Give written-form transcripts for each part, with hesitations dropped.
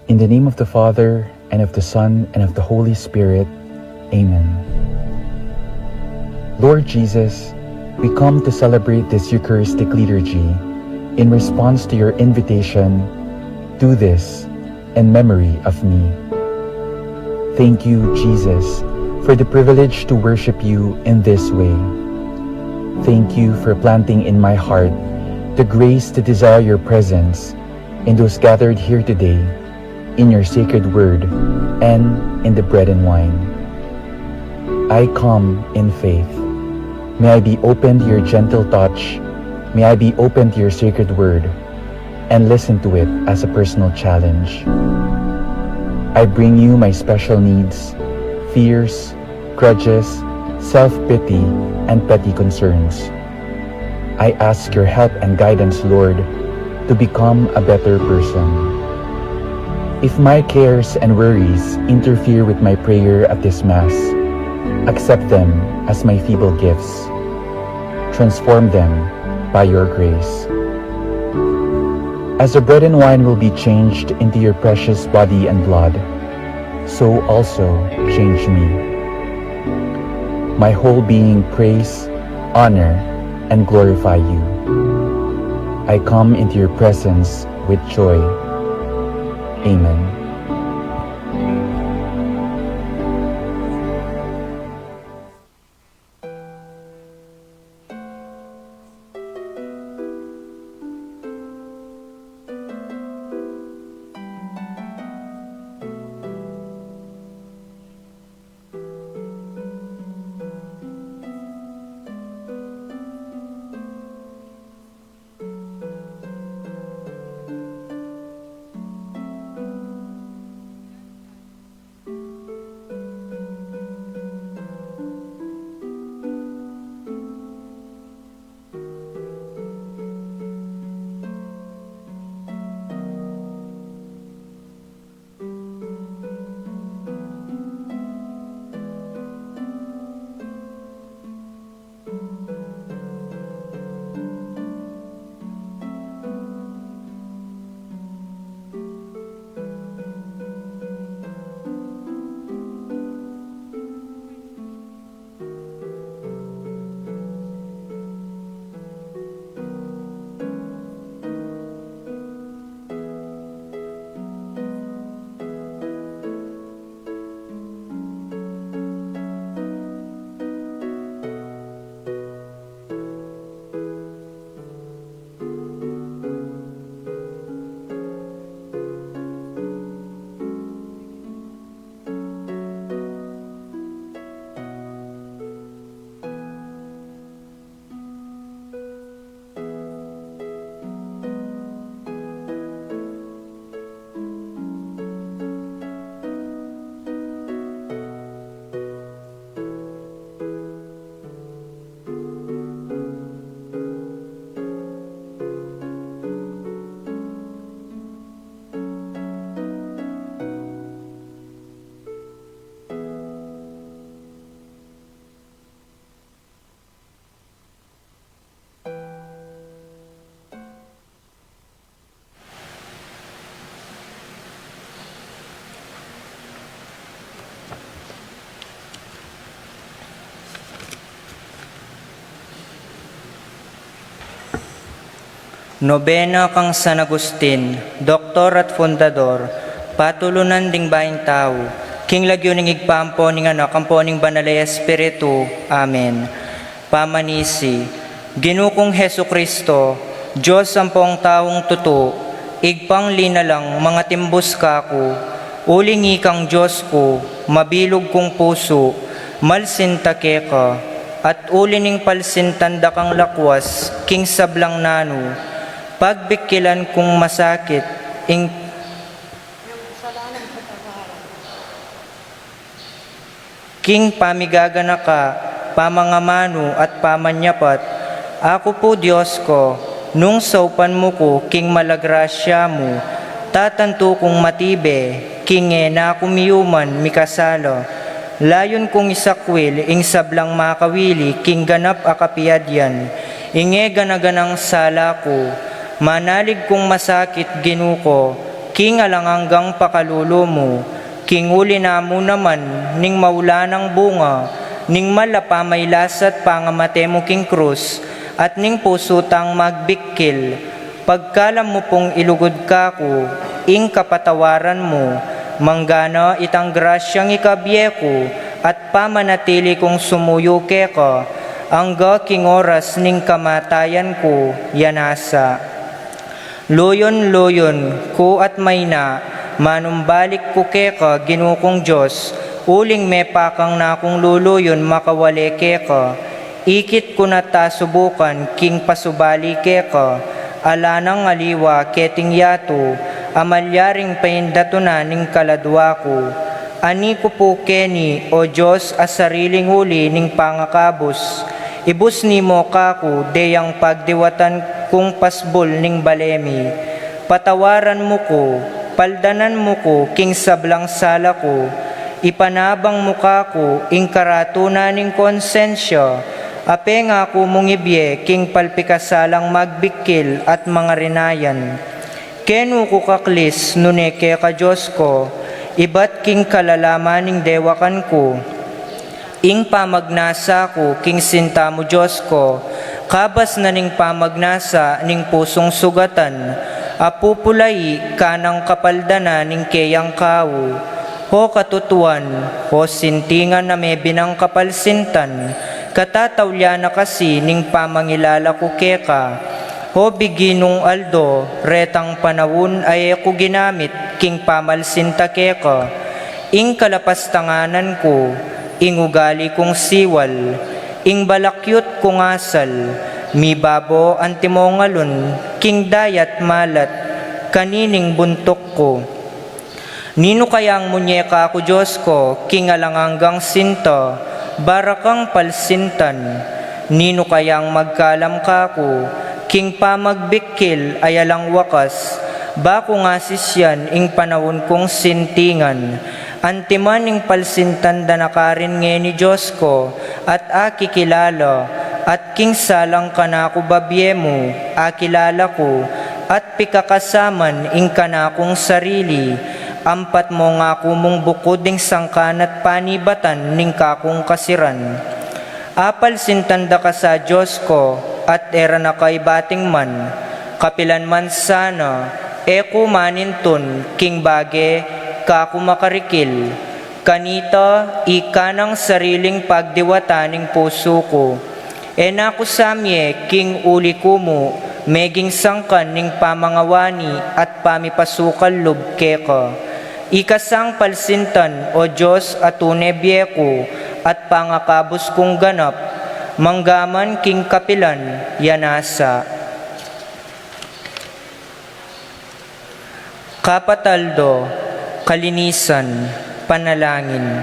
In the name of the Father, and of the Son, and of the Holy Spirit. Amen. Lord Jesus, we come to celebrate this Eucharistic liturgy in response to your invitation, "Do this in memory of me." Thank you, Jesus, for the privilege to worship you in this way. Thank you for planting in my heart the grace to desire your presence in those gathered here today, in your sacred word, and in the bread and wine. I come in faith. May I be open to your gentle touch. May I be open to your sacred word and listen to it as a personal challenge. I bring you my special needs, fears, grudges, self-pity, and petty concerns. I ask your help and guidance, Lord, to become a better person. If my cares and worries interfere with my prayer at this Mass, accept them as my feeble gifts. Transform them by your grace. As the bread and wine will be changed into your precious body and blood, so also change me. My whole being praise, honor, and glorify you. I come into your presence with joy. Amen. Nobena kang San Agustin, Doktor at Fundador, patulunan ding baing tao, king lagyo ning igpampo ning anak ampo ning banalay espiritu. Amen. Pamanisi, Ginukong Hesu Kristo, Diyos ampong taong tuto, igpang linalang mga timbus kako, ulingi kang Diyos ko, mabilog kong puso, malsintake ka, at ulining palsintanda kang lakwas, king sablang nano, pagbikilan kong masakit, king pamigagana ka, pamangamano at pamanyapat, ako po Diyos ko, nung saupan mo ko, king malagrasya mo, tatanto kong matibe, king na kumiyuman mikasalo, layon kong isakwil, ing sablang makawili, king ganap akapiadyan, inge ganaganang sala ko, manalig kong masakit ginuko, king alanganggang pakalulu mo, king uli na mo naman, ning maula ng bunga, ning malapa may lasat pangamate mo king krus, at ning puso tang magbikil, pagkalam mo pong ilugod kako, ing kapatawaran mo, manggana itang grasyang ikabye ko, at pamanatili kong sumuyo keka, angga king oras ning kamatayan ko, yanasa. Loyon-loyon ko at may na, manumbalik ko keka, ginukong Diyos, uling me pakang na akong luluyon makawale keka, ikit ko na ta subukan, king pasubali keka, ala ng aliwa keting yato, amalyaring paindato na ning kaladwa ko, ani ko po keni, o Diyos, as sariling huli ning pangakabos, ibus ni mo kako, deyang pagdiwatan kung pasbol ning balemi, patawaran mo ko, paldanan mo ko, king sablang sala ko, ipanabang mo kako, ing karatuna ning konsensya, ape nga ko mong ibye, king palpikasalang magbikil at mga rinayan, kenu ko kaklis, nuneke ka Diyos ko, iba't king kalalaman ning dewakan ko, ing pamagnasa ko, king sinta mo Diyos ko, kabas na ning pamagnasa ning pusong sugatan, apupulay kanang kapaldana ning keyang kawo, ho katutuan, ho sintingan na may binang kapalsintan, katatawlya na kasi ning pamangilala ko keka, ho biginong aldo, retang panawun ay ako ginamit, king pamalsinta keka, ing kalapastanganan ko, ing ugali kong siwal, ing balakyot kong asal, mi babo antimongalon, king dayat malat, kanining buntok ko. Nino kayang munyeka ko Diyos ko, king alanganggang sinta, barakang palsintan, nino kayang magkalam kako, king pamagbikil ay alang wakas, bako nga sisyan ing panawon kong sintingan, antiman ing palsintan danakarin nge ni Diyos ko, at aki kilala, at king salang kanako babye mo, akilala ko, at pikakasaman ing kanakong sarili, ampat mo nga kumong bukod ing sangkan at panibatan ning kakong kasiran. Apal sintanda ka sa Diyos ko, at era na kay bating man, kapilan man sana, eko maninton, king bage, kako makarikil, kanita ika ng sariling pagdiwataning puso ko. Enako samye, king uli ko mo, meging sangkan ning pamangawani at pamipasukal lub keka. Ikasang palsintan, o Diyos, at tunebye ko, at pangakabos kong ganap, manggaman king kapilan, yanasa. Kapataldo, kalinisan, panalangin.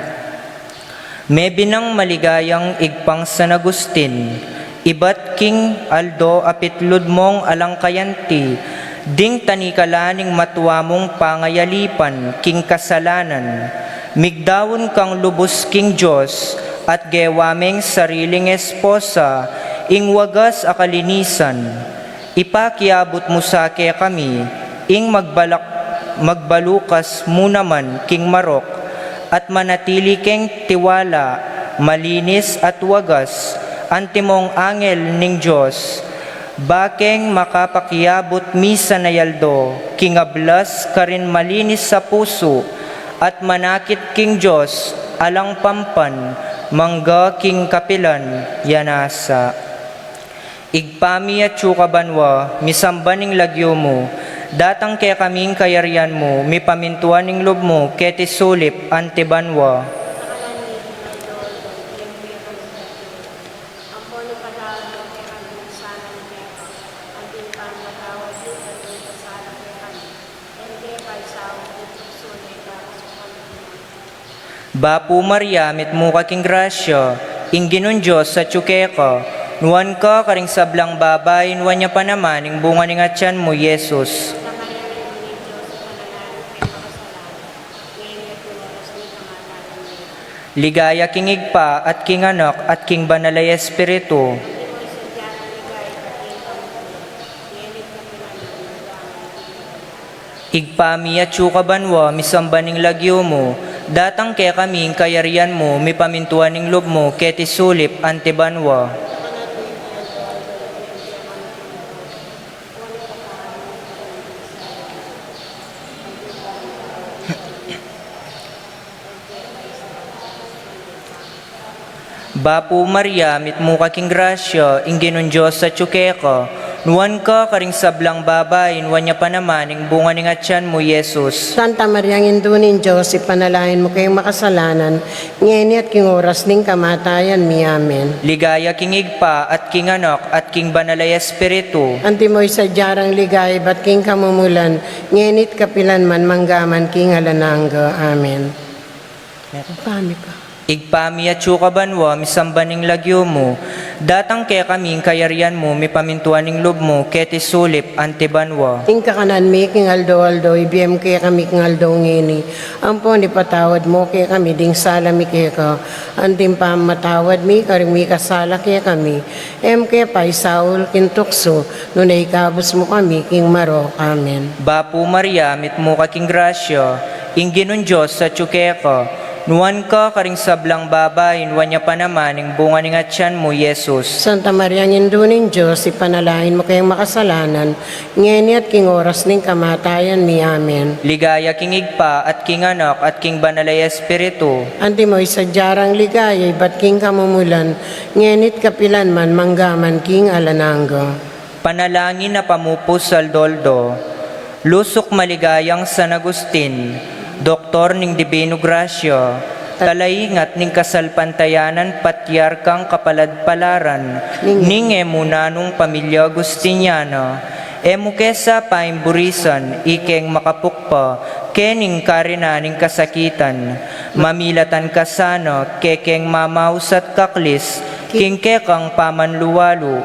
May binang maligayang igpang San Agustin, iba't king Aldo apitlod mong alangkayanti, ding tanikalaning matwa mong pangayalipan, king kasalanan, migdawon kang lubos king Diyos, at gewameng sariling esposa, ing wagas akalinisan, ipakiabot mo sa kami, ing magbalukas mo naman king marok, at manatili keng tiwala, malinis at wagas, antimong angel ning Diyos, bakeng makapakiabot misa na yaldo, king ablas karin malinis sa puso, at manakit king Diyos, alang pampan, mangga king kapilan, yanasa. Igpami at chukabanwa, misambaning lagyo mo, datang kaya kaming kayarian mo, mi pamintuan ning lob mo, keti sulip antibanwa. Bapu Maria, mit mo kaking grasya, ingginon Diyos sa tsukeka, nuwan ka karing sablang babay, nuwan niya pa naman, ing bunga ning atyan mo, Yesus. Ligaya king igpa, at king anak, at king banalay espiritu. Igpami at banwa, misambaning lagyo mo, datang kaya kaming kayarian mo, mi pamintuan ng lob mo, keti sulip ante banwa. Bapu Maria, mitmu kaking grasya, ingginon Diyos sa tsukeka, nuwan ka karing sablang babayin, wanya pa naman, ing bunga ning atyan mo, Yesus. Santa Maria, ang indunin Diyos, ipanalain mo kayong makasalanan, ngeni at king oras ning kamatayan mi. Amen. Ligaya king igpa at king anak at king banalay espiritu. Anti mo'y sadyarang ligay, ba't king kamumulan, ngenit kapilan man manggaman king alanangga. Amen. Pami pa. Igpami at banwa, misambaning lagyo mo, datang kaya kaming kayarian mo, mi pamintuan ng lob mo, keti sulip ante banwa. Ing kakanan mi, king aldo, ibiyem kaya kami king aldo ngeni. Ampon, ipatawad mo kaya kami, ding sala mi kaya ka. Antim pa matawad mi, karing mi kasala kaya kami. Kaya pa, isaul kintukso, nunay kabos mo kami, king maro. Amen. Bapu Maria, mitmu kaking grasya, ingginon Diyos sa tsukeka, nuwan ka karing sablang babayin, wanya pa naman, ing bunga ning atyan mo, Yesus. Santa Maria, ang indunin Diyos, ipanalain mo kayong makasalanan, ngeni at king oras ning kamatayan mi. Amen. Ligaya king igpa at king anak at king banalay espiritu. Anti mo'y sadyarang ligay, ba't king kamumulan, ngenit kapilan man manggaman king alanangga. Panalangin na pamupos sa doldo. Lusok maligayang San Agustin, Doktor ning Divino Gracia, talaingat ning kasalpantayanan patriarkang kapaladpalaran, ning emunanong pamilya Agustiniana, emu kesa paimburisan, ikeng makapukpa, kening karinaning kasakitan, mamilatan kasano, kekeng mamausat kaklis, king kekang pamanluwalo,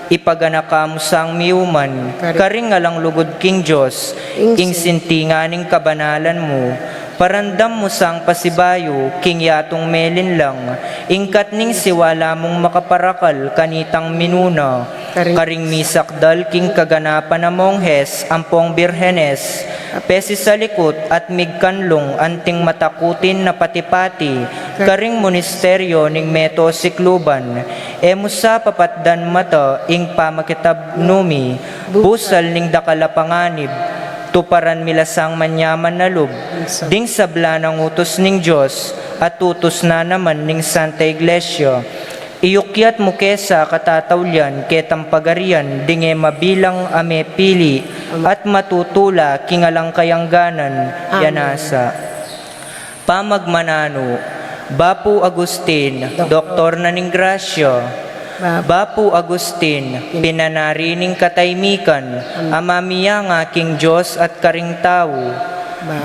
ipaganakamusang miuman, karing alang lugod king Diyos, ing sintinganing kabanalan mo, parandam mo sang pasibayo, king yatong melin lang, ingkat ning siwala mong makaparakal, kanitang minuna, karing misakdal king kaganapan na monghes, ampong birhenes, pesi sa likot at migkanlong anting matakutin na patipati, karing ministeryo ning meto sikluban, emusa papatdan mata ing pamakitab numi, busal ning dakalapanganib, tuparan milasang manyaman na lub, ding sabla ng utos ning Diyos, at utos na naman ning Santa Iglesia. Iyukyat mo kesa katatawlyan, ketang pagarian, dinge mabilang ame pili, at matutula kingalang kayangganan, yanasa. Pamagmanano, Bapu Agustin, Doktor na ning Grasya, Bapu Agustin, pinanarining kataymikan, amamiya nga king Diyos at karing tao.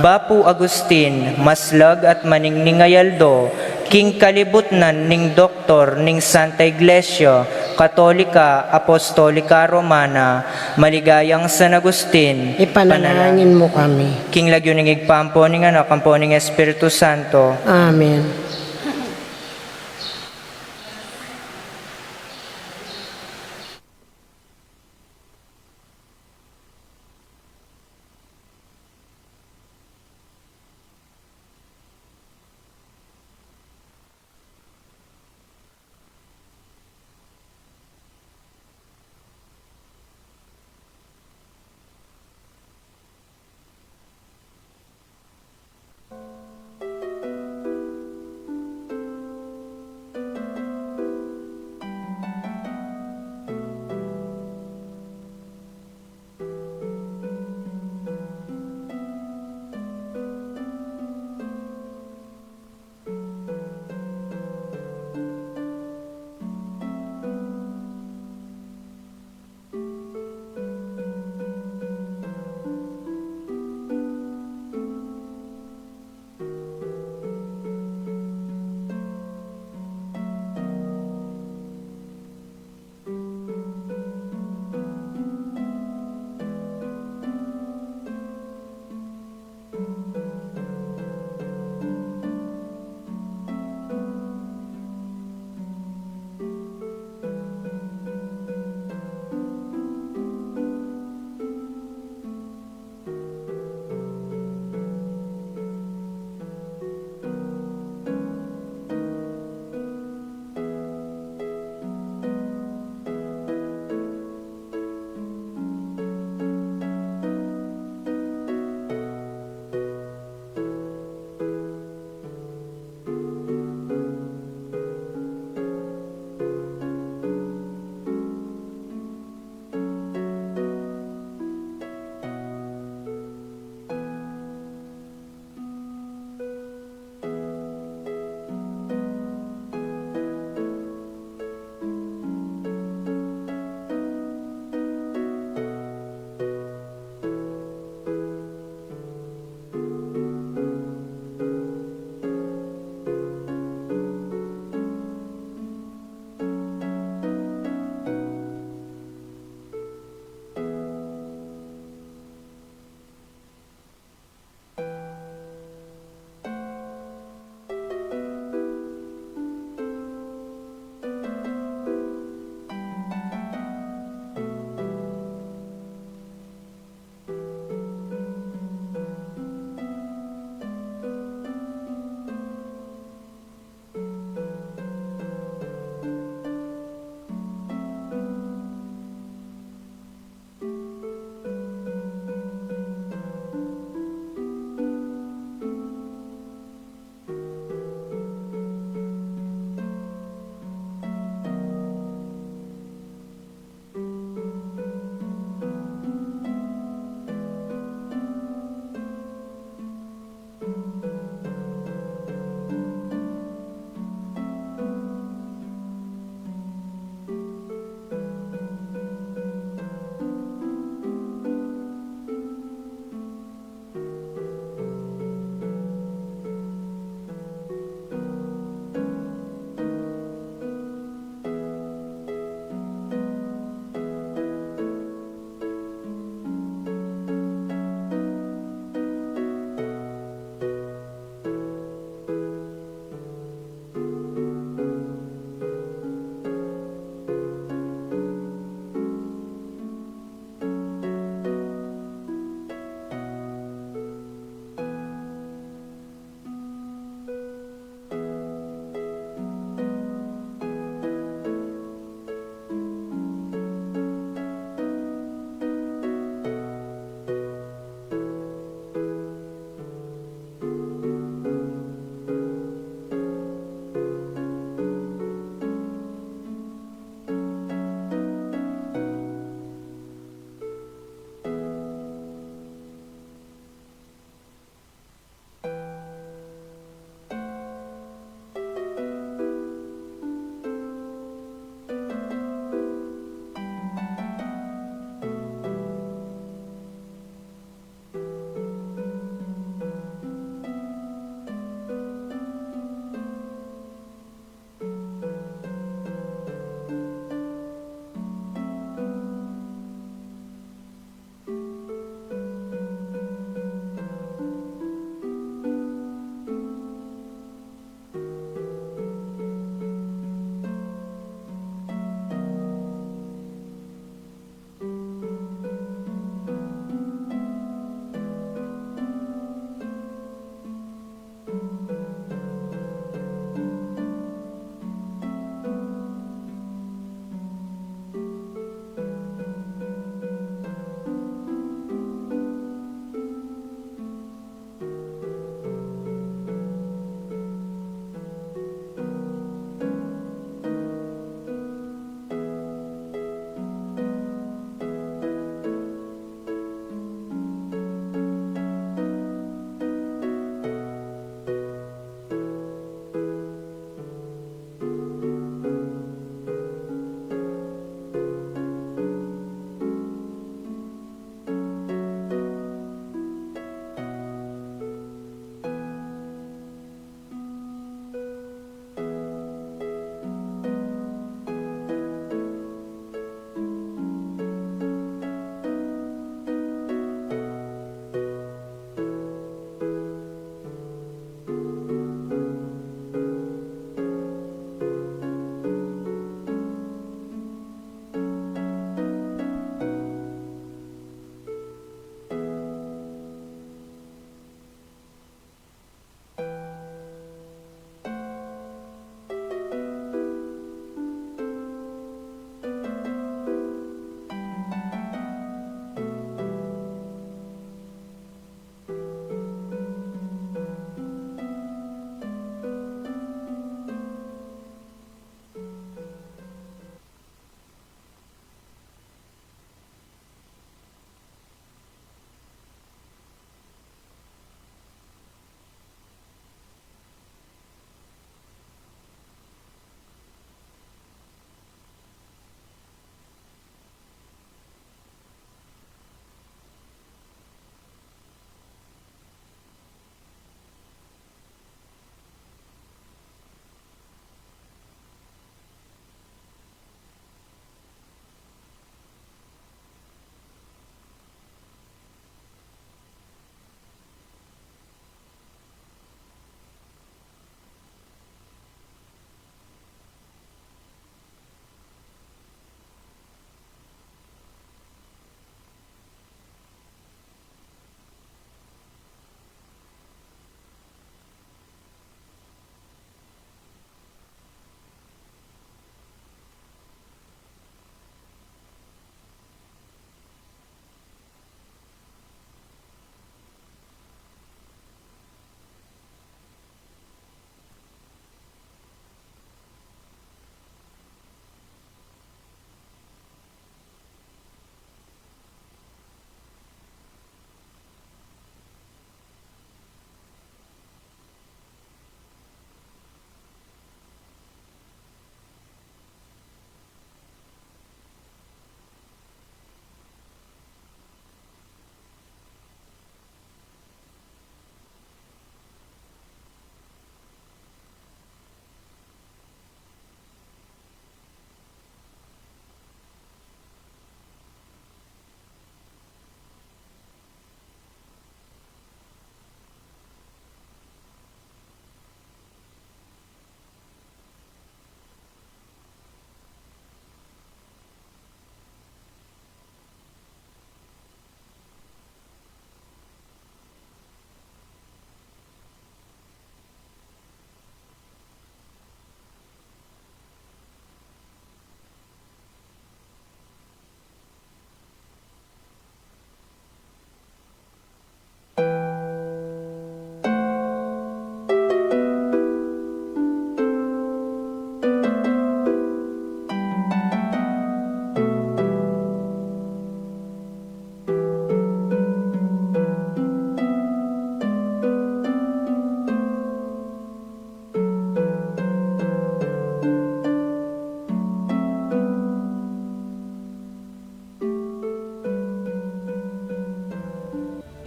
Bapu Agustin, maslag at maningningayaldo, king kalibutnan ning doktor ning Santa Iglesia, Katolika, Apostolika Romana, maligayang San Agustin, Ipanalangin mo kami. king lagyo ning igpampo ning anak, ampo ning Espiritu Santo. Amen.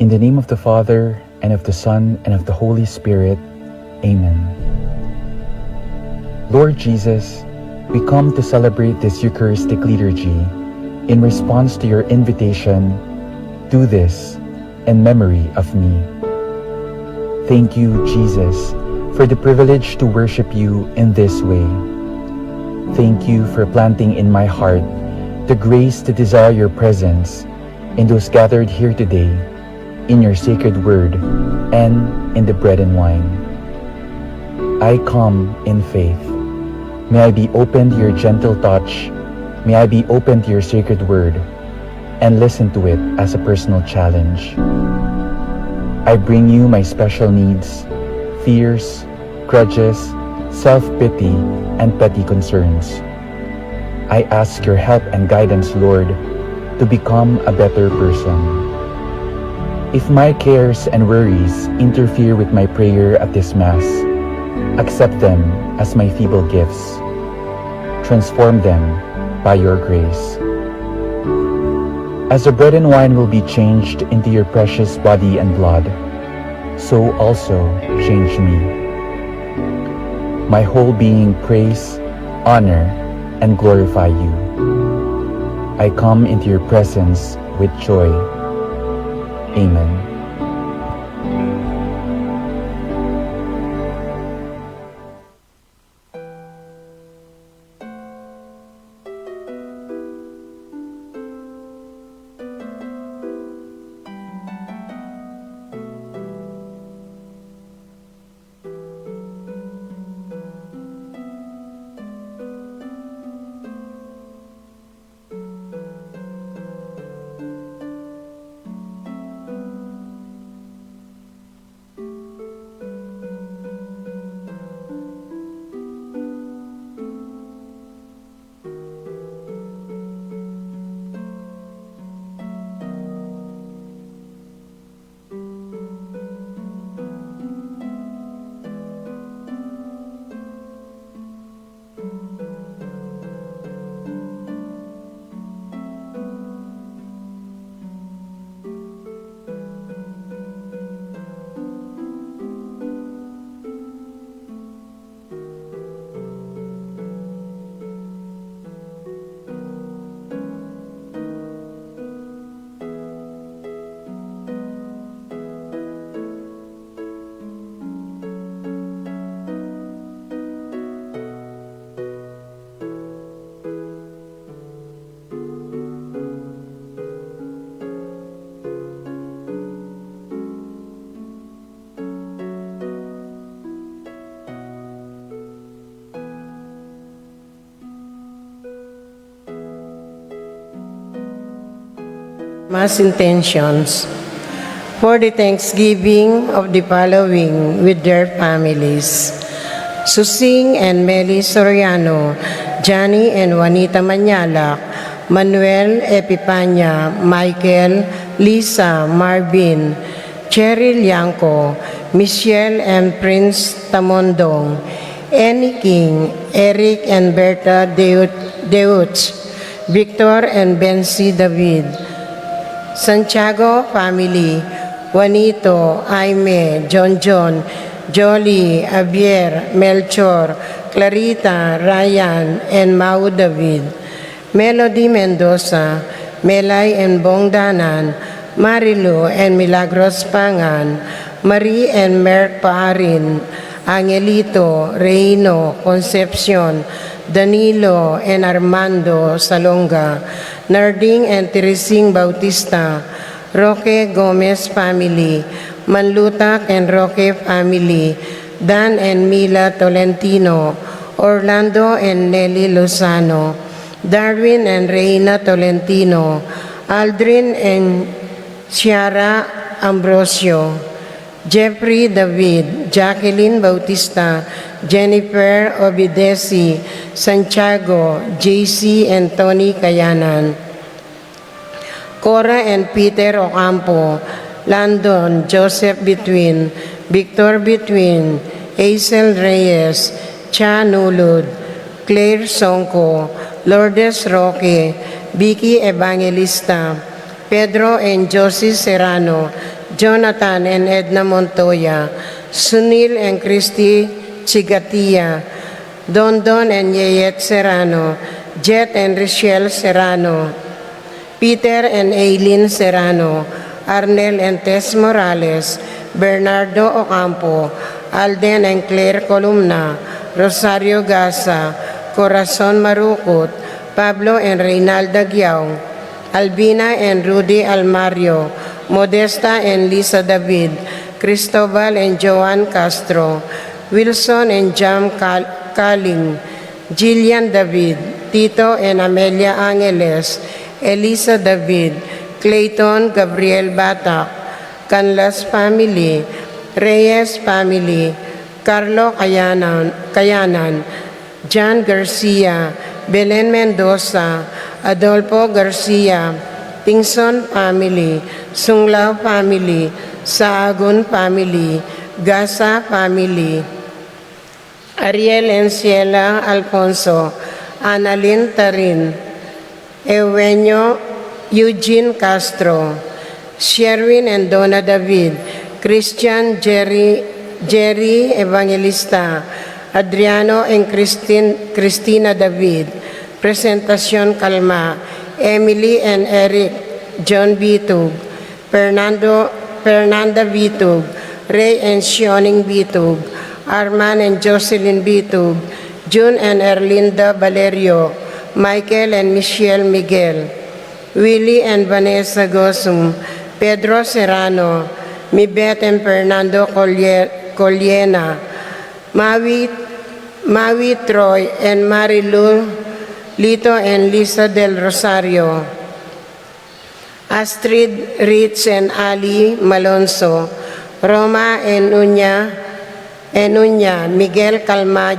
In the name of the Father, and of the Son, and of the Holy Spirit. Amen. Lord Jesus, we come to celebrate this Eucharistic liturgy in response to your invitation, "Do this in memory of me." Thank you, Jesus, for the privilege to worship you in this way. Thank you for planting in my heart the grace to desire your presence in those gathered here today, in your sacred word, and in the bread and wine. I come in faith. May I be open to your gentle touch. May I be open to your sacred word and listen to it as a personal challenge. I bring you my special needs, fears, grudges, self-pity, and petty concerns. I ask your help and guidance, Lord, to become a better person. If my cares and worries interfere with my prayer at this Mass, accept them as my feeble gifts. Transform them by your grace. As the bread and wine will be changed into your precious body and blood, so also change me. My whole being praise, honor, and glorify you. I come into your presence with joy. Amen. Mass intentions for the thanksgiving of the following with their families: Susing and Meli Soriano, Johnny and Juanita Manyalak, Manuel Epipanya, Michael, Lisa, Marvin, Cheryl Yanko, Michelle and Prince Tamondong, Annie King, Eric and Berta Deutsch, Victor and Bensi David, Santiago family, Juanito, Aime, John, Jolie, Javier, Melchor, Clarita, Ryan, and Mau David, Melody Mendoza, Melay and Bongdanan, Marilu and Milagros Pangan, Marie and Merck Paarin, Angelito, Reino, Concepcion, Danilo and Armando Salonga, Narding and Teresing Bautista, Roque Gomez family, Manlutak and Roque family, Dan and Mila Tolentino, Orlando and Nelly Lozano, Darwin and Reina Tolentino, Aldrin and Ciara Ambrosio, Jeffrey David, Jacqueline Bautista, Jennifer Obidesi, Santiago, JC and Tony Kayanan, Cora and Peter Ocampo, Landon, Joseph Between, Victor Between, Hazel Reyes, Cha Nulud, Claire Sonko, Lourdes Roque, Vicky Evangelista, Pedro and Josie Serrano, Jonathan and Edna Montoya, Sunil and Christy Chigatia, Dondon and Yeyet Serrano, Jet and Richelle Serrano, Peter and Aileen Serrano, Arnel and Tess Morales, Bernardo Ocampo, Alden and Claire Columna, Rosario Gasa, Corazon Marukot, Pablo and Reynalda Giao, Albina and Rudy Almario, Modesta and Lisa David, Cristobal and Joan Castro, Wilson and Jam Kaling, Jillian David, Tito and Amelia Angeles, Elisa David, Clayton Gabriel Batak, Canlas family, Reyes family, Carlo Kayanan, John Garcia, Belen Mendoza, Adolfo Garcia, Tingson family, Sunglao family, Saagun family, Gasa family, Ariel and Ciela Alfonso, Annalyn Tarin, Eugenio Eugene Castro, Sherwin and Donna David, Christian Jerry Evangelista, Adriano and Cristina David, Presentacion Calma, Emily and Eric, John Bitug, Fernanda Bitug, Ray and Shioning Bitug, Arman and Jocelyn Bitug, June and Erlinda Valerio, Michael and Michelle Miguel, Willie and Vanessa Gosum, Pedro Serrano, Mibet and Fernando Collena, Maui Troy and Marilu Lito and Lisa del Rosario, Astrid Ritz and Ali Malonzo, Roma and Unya, Miguel Calma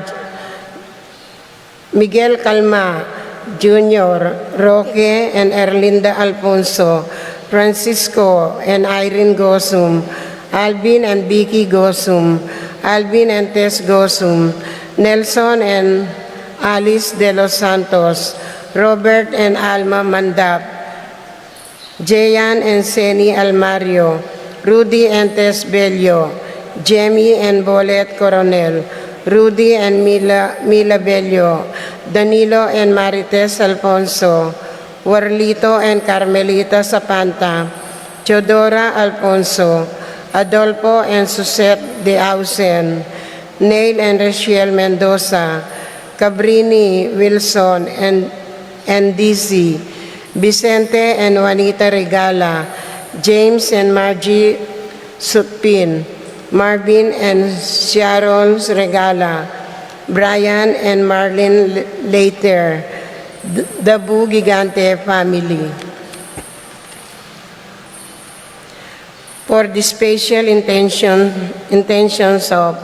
Jr., Roque and Erlinda Alfonso, Francisco and Irene Gosum, Alvin and Vicky Gosum, Alvin and Tess Gosum, Nelson and Alice de los Santos, Robert and Alma Mandap, Jayan and Seni Almario, Rudy and Tess Bello, Jamie and Bolet Coronel, Rudy and Mila Bello, Danilo and Marites Alfonso, Warlito and Carmelita Zapanta, Teodora Alfonso, Adolfo and Susette de Ausen, Neil and Rachiel Mendoza, Cabrini Wilson and DC, Vicente and Juanita Regala, James and Margie Sutpin, Marvin and Sharon Regala, Brian and Marlene Later, the Bu Gigante family. For the special intentions of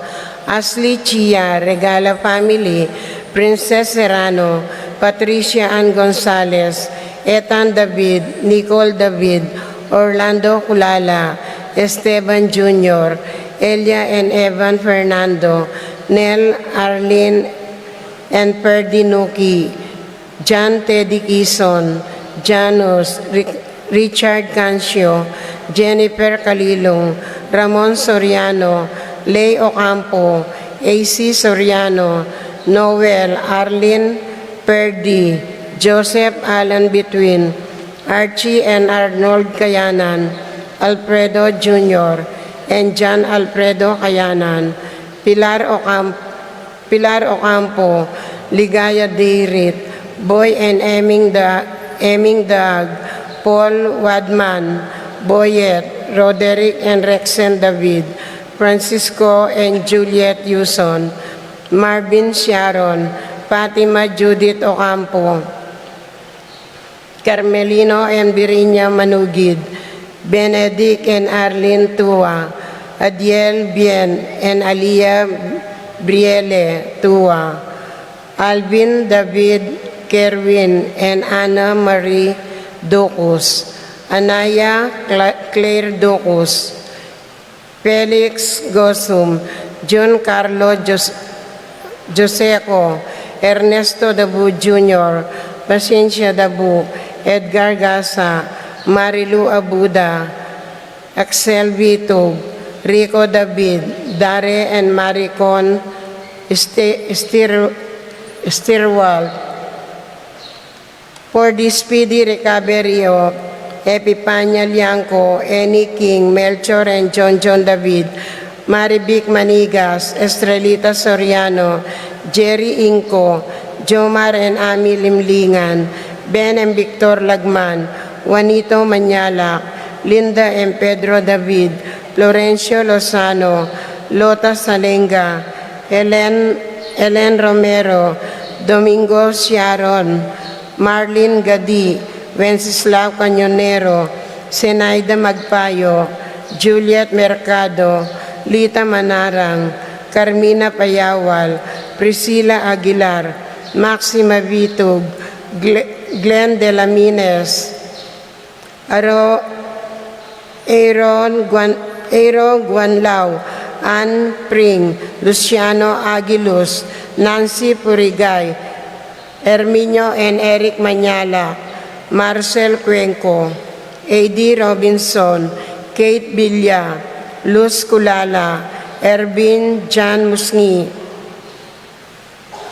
Ashley Chia Regala family, Princess Serrano, Patricia Ann Gonzalez, Ethan David, Nicole David, Orlando Culala, Esteban Jr., Elia and Evan Fernando, Nel Arlene and Perdi Nuki, John Teddy Quezon, Janus, Richard Cancio, Jennifer Calilong, Ramon Soriano, Lay Ocampo, AC Soriano, Noel, Arlene Perdi, Joseph Allen Between, Archie and Arnold Kayanan, Alfredo Jr., and John Alfredo Kayanan, Pilar Ocampo, Ligaya Deirit, Boy and Eming Dag, Paul Wadman, Boyet, Roderick and Rexen David, Francisco and Juliet Yuson, Marvin Sharon, Fatima Judith Ocampo, Carmelino and Virginia Manugid, Benedict and Arlene Tua, Adiel Bien and Alia Brielle Tua, Alvin David Kerwin and Anna Marie Docus, Anaya Claire Docus, Felix Gosum, John Carlo Joseco, Ernesto Dabu Jr., Paciencia Dabu, Edgar Gasa, Marilu Abuda, Axel Vitug, Rico David, Dare and Maricon Stirwald, for the speedy recovery of Epipania Liangco, Eni King, Melchor and John David, Marivic Manigas, Estrelita Soriano, Jerry Inco, Jomar and Ami Limlingan, Ben and Victor Lagman, Juanito Manyalak, Linda and Pedro David, Florencio Lozano, Lota Salenga, Helen Romero, Domingo Sharon, Marlene Gadi, Wenceslao Cañonero, Zenaida Magpayo, Juliet Mercado, Lita Manarang, Carmina Payawal, Priscilla Aguilar, Maxima Vitug, Glenn De La Mines, Aaron Guanlao, Ann Pring, Luciano Aguiluz, Nancy Purigay, Herminio and Eric Manyala, Marcel Cuenco, A.D. Robinson, Kate Villa, Luz Kulala, Ervin Jan Musngi,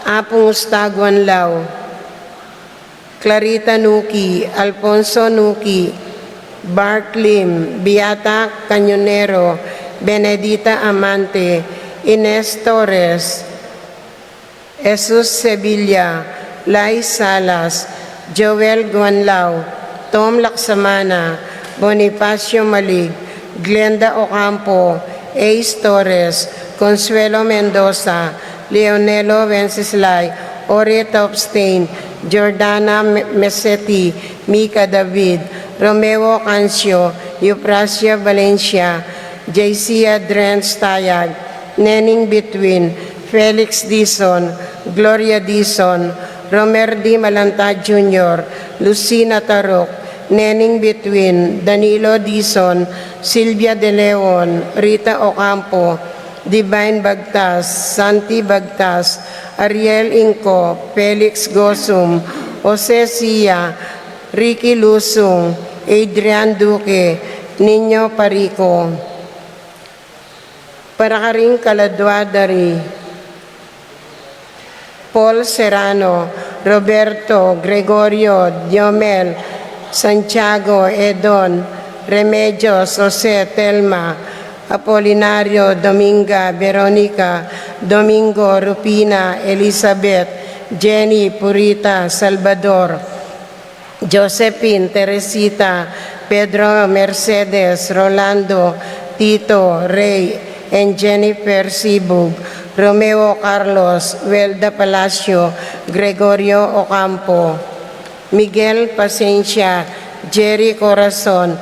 Apong Ustaguan Lao, Clarita Nuki, Alfonso Nuki, Bart Lim, Beata Cañonero, Benedita Amante, Ines Torres, Jesus Sevilla, Lai Salas, Joel Guanlao, Tom Laksamana, Bonifacio Malig, Glenda Ocampo, Ace Torres, Consuelo Mendoza, Leonelo Wenceslay, Orieta Obstain, Jordana Mesetti, Mika David, Romeo Cancio, Euprasia Valencia, JC Adrens Tayag, Nening Between, Felix Dizon, Gloria Dizon, Romer D. Malanta Jr., Lucina Tarok, Nening Between, Danilo Dizon, Silvia De Leon, Rita Ocampo, Divine Bagtas, Santi Bagtas, Ariel Inco, Felix Gosum, Jose Sia, Ricky Lusung, Adrian Duque, Nino Parico, Parakaring Kaladwadari, Paul Serrano, Roberto, Gregorio, Diomel, Santiago, Edon, Remedios, Jose, Telma, Apolinario, Dominga, Veronica, Domingo, Rupina, Elizabeth, Jenny, Purita, Salvador, Josephine, Teresita, Pedro, Mercedes, Rolando, Tito, Ray, and Jennifer Sibug, Romeo Carlos, Welda Palacio, Gregorio Ocampo, Miguel Pasencia, Jerry Corazon,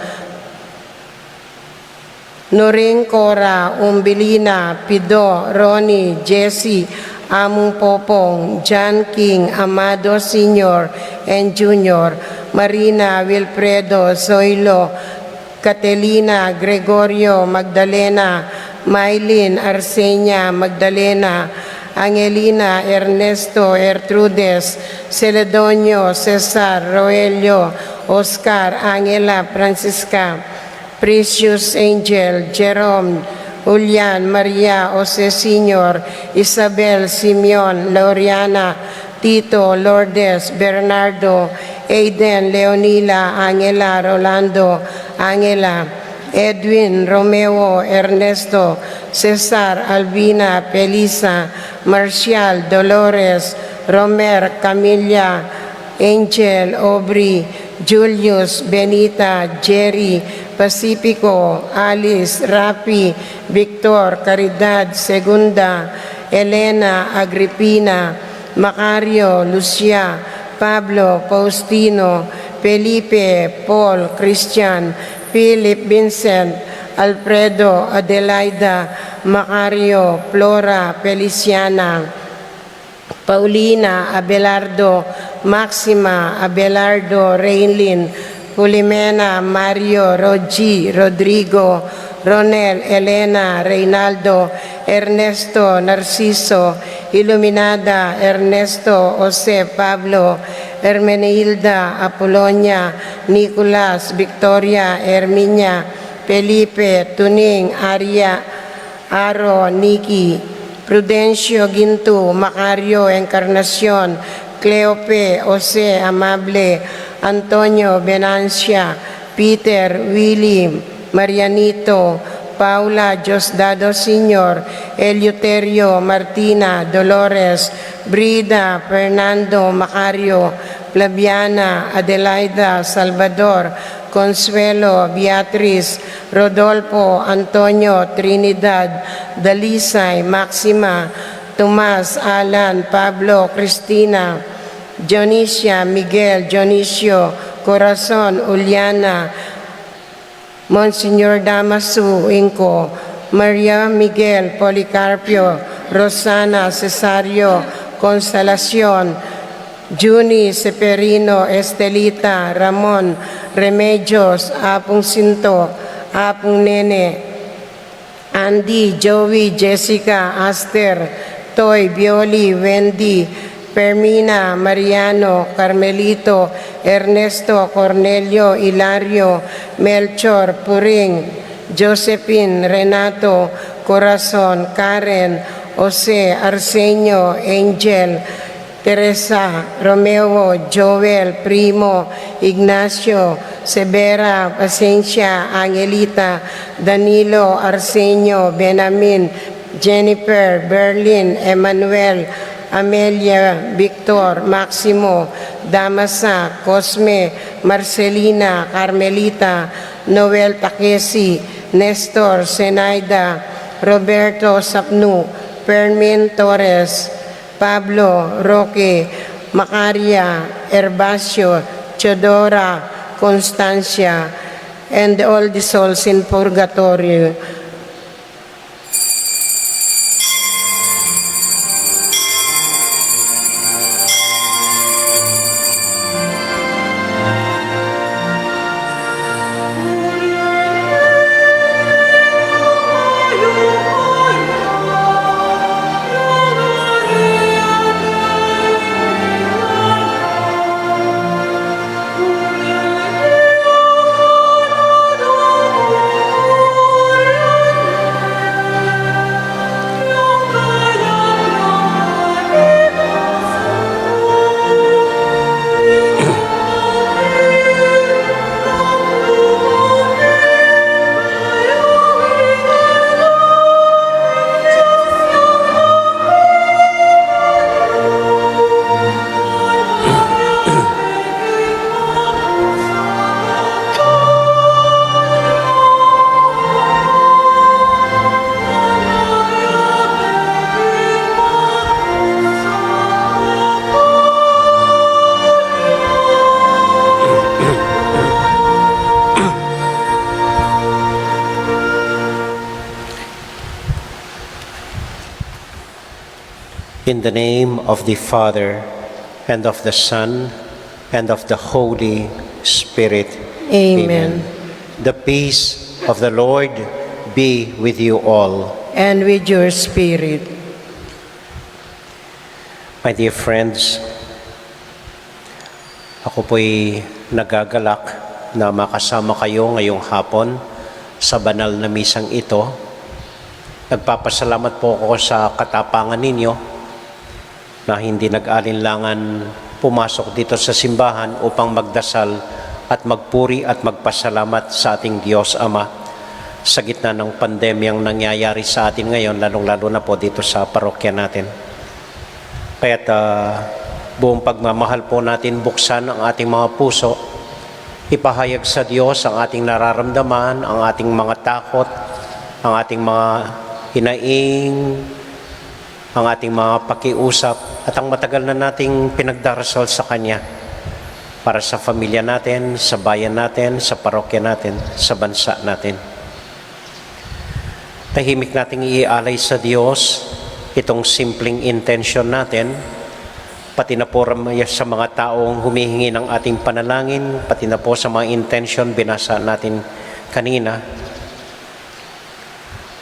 Noring Cora, Umbilina, Pido, Ronnie, Jesse, Among Popong, John King, Amado Sr. and Jr., Marina, Wilfredo, Zoilo, Catelina, Gregorio, Magdalena, Maylin, Arsenia, Magdalena, Angelina, Ernesto, Ertrudes, Celedonio, Cesar, Roelio, Oscar, Angela, Francisca, Precious Angel, Jerome, Julian, Maria, Jose Sr., Isabel, Simeon, Laureana, Tito, Lourdes, Bernardo, Aiden, Leonila, Angela, Rolando, Angela, Edwin, Romeo, Ernesto, Cesar, Albina, Pelisa, Marcial, Dolores, Romer, Camilla, Angel, Aubrey, Julius, Benita, Jerry, Pacifico, Alice, Rapi, Victor, Caridad, Segunda, Elena, Agripina, Macario, Lucia, Pablo, Faustino, Felipe, Paul, Christian, Philip, Vincent, Alfredo, Adelaida, Macario, Flora, Feliciana, Paulina, Abelardo, Maxima, Abelardo, Reynlin, Pulimena, Mario, Rogi, Rodrigo, Ronel, Elena, Reynaldo, Ernesto, Narciso, Iluminada, Ernesto, Jose, Pablo, Hermenilda, Apolonia, Nicolas, Victoria, Herminia, Felipe, Tuning, Aria, Aro, Nikki, Prudencio, Gintu, Macario, Encarnacion, Cleope, Jose, Amable, Antonio, Benancia, Peter, Willie, Marianito, Paula, Diosdado Sr., Eleuterio, Martina, Dolores, Brida, Fernando, Macario, Flaviana, Adelaida, Salvador, Consuelo, Beatriz, Rodolfo, Antonio, Trinidad, Dalisay, Maxima, Tomas, Alan, Pablo, Cristina, Dionisia, Miguel, Dionisio, Corazon, Uliana, Monsignor Damasu, Inco, Maria Miguel, Policarpio, Rosana, Cesario, Consolacion, Juni, Seperino, Estelita, Ramon, Remedios, Apong Sinto, Apong Nene, Andy, Joey, Jessica, Aster, Toy, Bioli, Wendy, Permina, Mariano, Carmelito, Ernesto, Cornelio, Hilario, Melchor, Puring, Josephine, Renato, Corazon, Karen, Jose, Arsenio, Angel, Teresa, Romeo, Joel, Primo, Ignacio, Severa, Pasencia, Angelita, Danilo, Arsenio, Benamin, Jennifer, Berlin, Emmanuel, Amelia, Victor, Maximo, Damasa, Cosme, Marcelina, Carmelita, Noel Takesi, Nestor, Zenaida, Roberto Sapnu, Fermin Torres, Pablo, Roque, Macaria, Herbacio, Chodora, Constancia, and all the souls in purgatory. In the name of the Father, and of the Son, and of the Holy Spirit. Amen. The peace of the Lord be with you all. And with your spirit. My dear friends, ako po'y nagagalak na makasama kayo ngayong hapon sa banal na misang ito. Nagpapasalamat po ako sa katapangan ninyo na hindi nag-alinlangan pumasok dito sa simbahan upang magdasal at magpuri at magpasalamat sa ating Diyos Ama sa gitna ng pandemyang nangyayari sa atin ngayon, lalong-lalo na po dito sa parokya natin. Kaya't buong pagmamahal po natin buksan ang ating mga puso, ipahayag sa Diyos ang ating nararamdaman, ang ating mga takot, ang ating mga hinaing, ang ating mga pakiusap at ang matagal na nating pinagdarasal sa Kanya para sa pamilya natin, sa bayan natin, sa parokya natin, sa bansa natin. Tahimik nating ialay sa Diyos itong simpleng intention natin, pati na po sa mga taong humihingi ng ating panalangin, pati na po sa mga intention binasa natin kanina.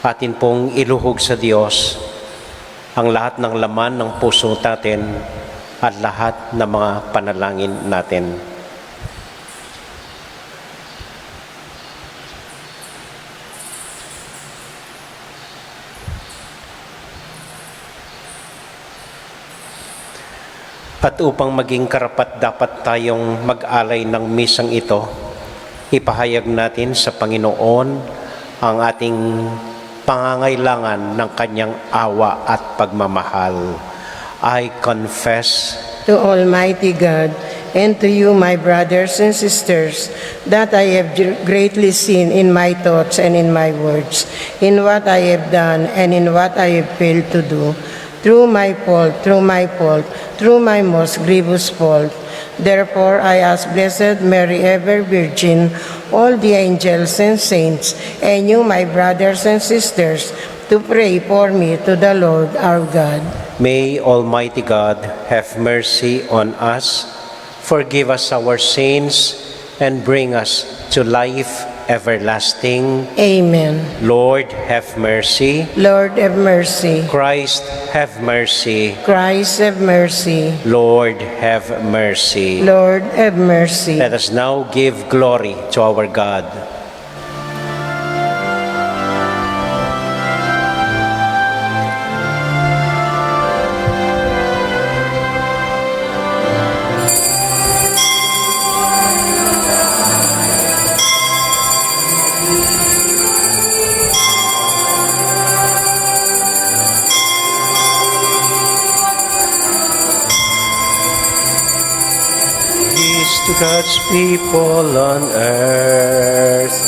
Atin pong iluhog sa Diyos ang lahat ng laman ng puso natin at lahat ng mga panalangin natin. At upang maging karapat-dapat tayong mag-alay ng misang ito, ipahayag natin sa Panginoon ang ating pangangailangan ng kanyang awa at pagmamahal. I confess to Almighty God and to you, my brothers and sisters, that I have greatly sinned in my thoughts and in my words, in what I have done and in what I have failed to do, through my fault, through my most grievous fault. Therefore, I ask Blessed Mary, ever Virgin, all the angels and saints, and you, my brothers and sisters, to pray for me to the Lord our God. May Almighty God have mercy on us, forgive us our sins, and bring us to life everlasting. Amen. Lord, have mercy. Lord, have mercy. Christ, have mercy. Christ, have mercy. Lord, have mercy. Lord, have mercy. Let us now give glory to our God. Peace to God's people on earth.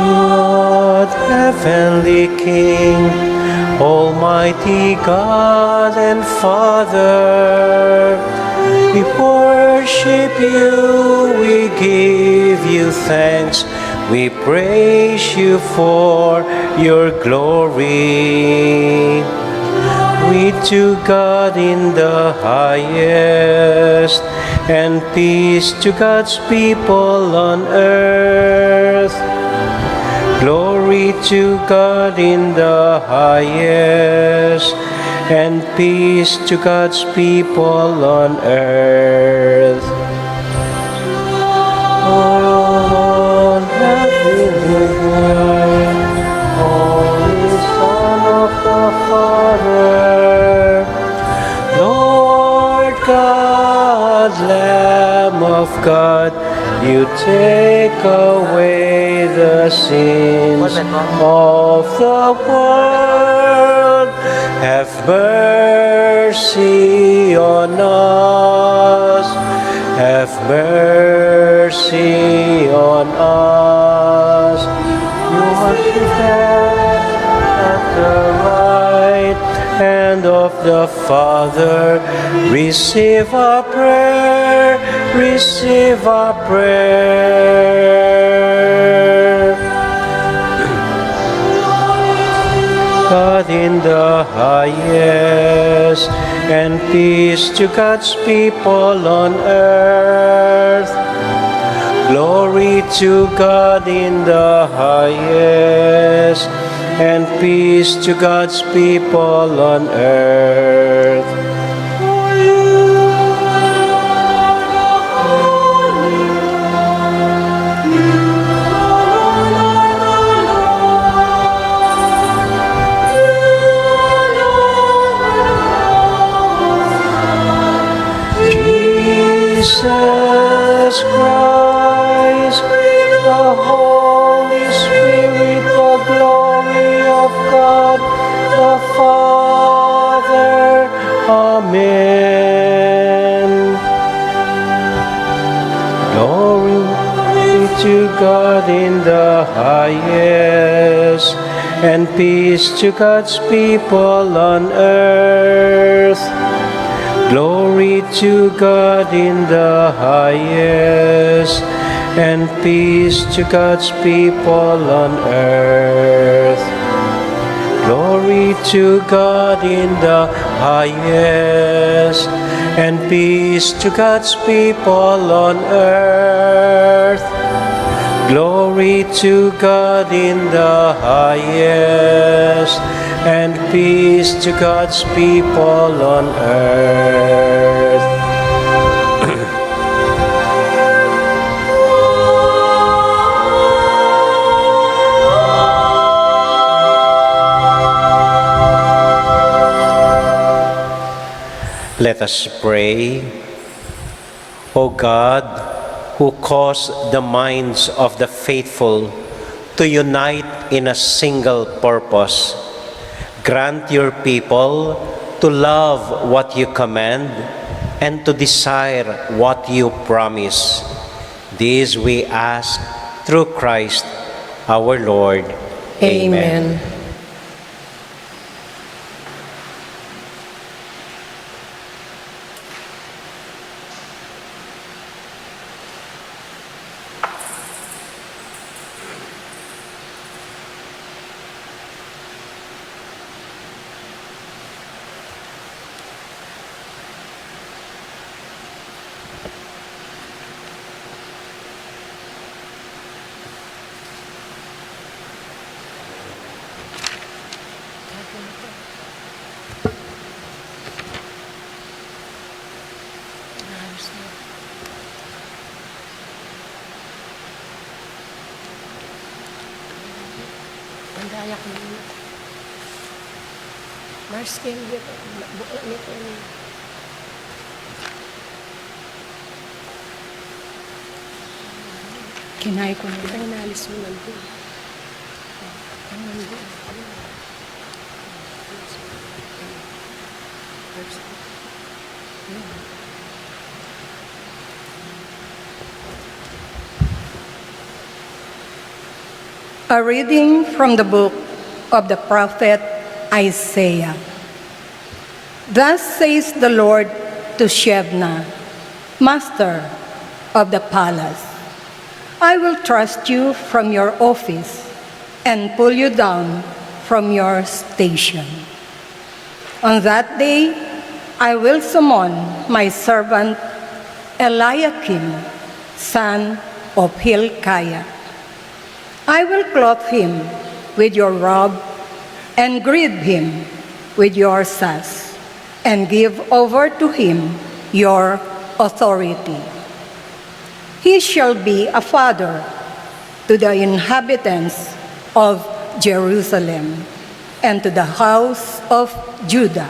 Lord, heavenly King, Almighty God and Father, we worship you, we give you thanks, we praise you for your glory. We to God in the highest, and peace to God's people on earth. Glory to God in the highest, and peace to God's people on earth. On heavenly earth, Holy Son of the Father, Lord God, Lamb of God, you take away the sins of the world. Have mercy on us. Have mercy on us. You are seated at the right hand of the Father. Receive our prayer. Receive our prayer. God in the highest, and peace to God's people on earth. Glory to God in the highest, and peace to God's people on earth. Jesus Christ, the Holy Spirit, the glory of God the Father. Amen. Glory to God in the highest, and peace to God's people on earth. Glory to God in the highest, and peace to God's people on earth. Glory to God in the highest, and peace to God's people on earth. Glory to God in the highest, and peace to God's people on earth. Let us pray. O God, who cause the minds of the faithful to unite in a single purpose, grant your people to love what you command and to desire what you promise. This we ask through Christ our Lord. Amen. Kinay ko na. Inalis mo lang po. A reading from the book of the prophet Isaiah. Thus says the Lord to Shebna, master of the palace, I will trust you from your office and pull you down from your station. On that day, I will summon my servant Eliakim, son of Hilkiah. I will clothe him with your robe and gird him with your sash, and give over to him your authority. He shall be a father to the inhabitants of Jerusalem and to the house of Judah.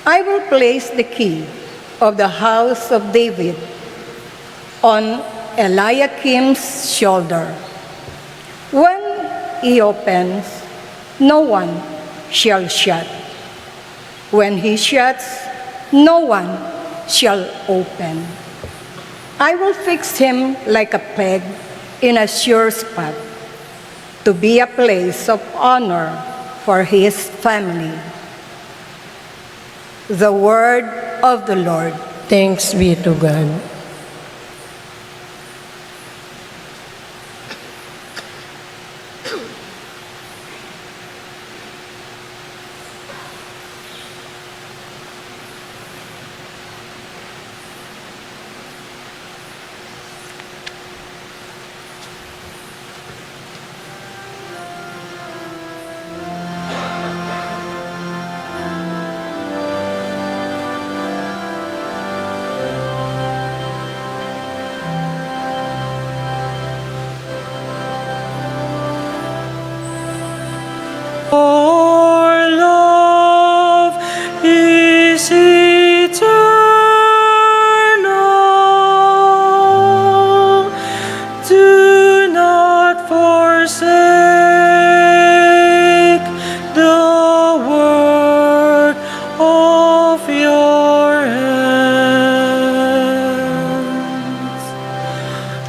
I will place the key of the house of David on Eliakim's shoulder. When he opens, no one shall shut. When he shuts, no one shall open. I will fix him like a peg in a sure spot, to be a place of honor for his family. The word of the Lord. Thanks be to God. Our love is eternal. Do not forsake the work of your hands,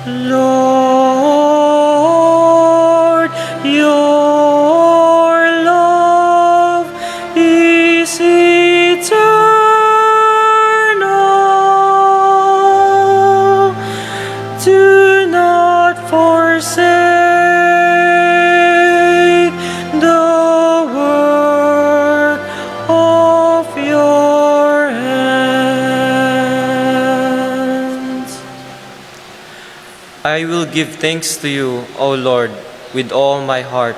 Lord. Your love is eternal. Do not forsake the work of your hands. I will give thanks to you, O Lord, with all my heart,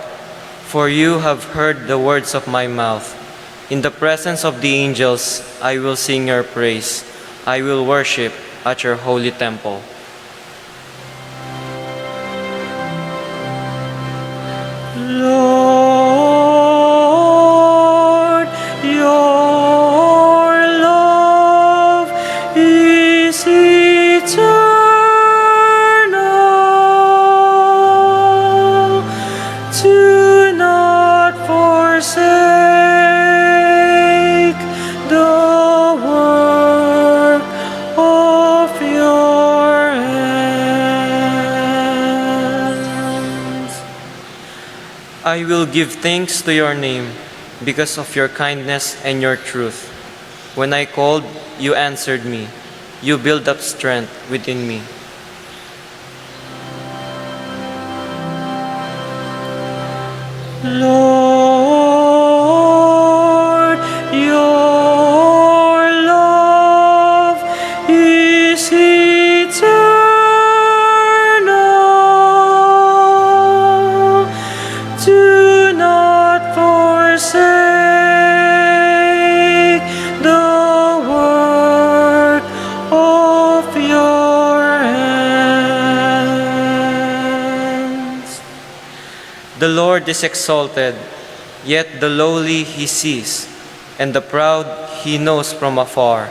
for you have heard the words of my mouth. In the presence of the angels, I will sing your praise. I will worship at your holy temple. Lord, your love Do not forsake the work of your hands. I will give thanks to your name because of your kindness and your truth. When I called, you answered me. You build up strength within me. Lord, your love is eternal. Do not forsake the work of your hands. The Lord is exalted, yet the lowly he sees, and the proud he knows from afar.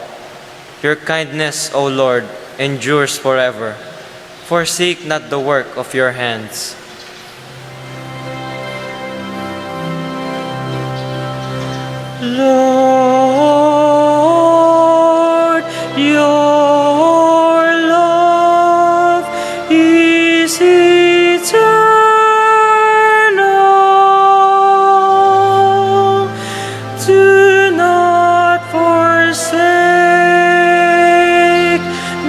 Your kindness, O Lord, endures forever. Forsake not the work of your hands. Lord, your love is eternal. Do not forsake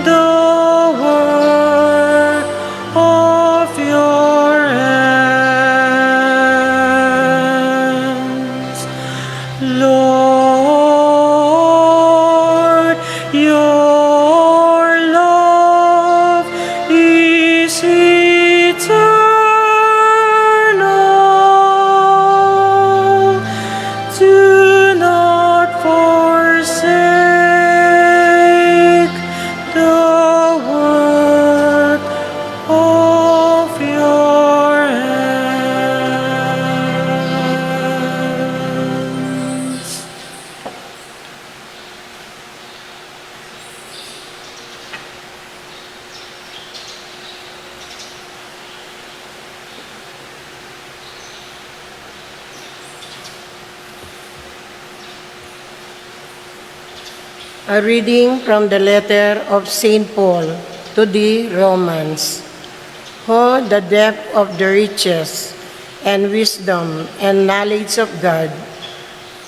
the work of your hands. Lord, your love is eternal. Do not forsake the work of your hands. A reading from the letter of St. Paul to the Romans. Oh, the depth of the riches and wisdom and knowledge of God!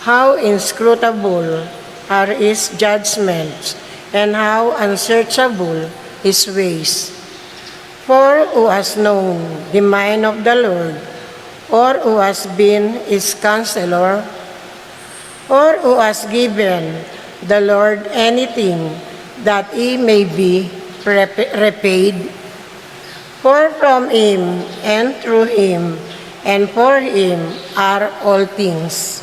How inscrutable are his judgments, and how unsearchable his ways! For who has known the mind of the Lord, or who has been his counselor, or who has given the Lord anything that he may be repaid? For from him, and through him, and for him are all things.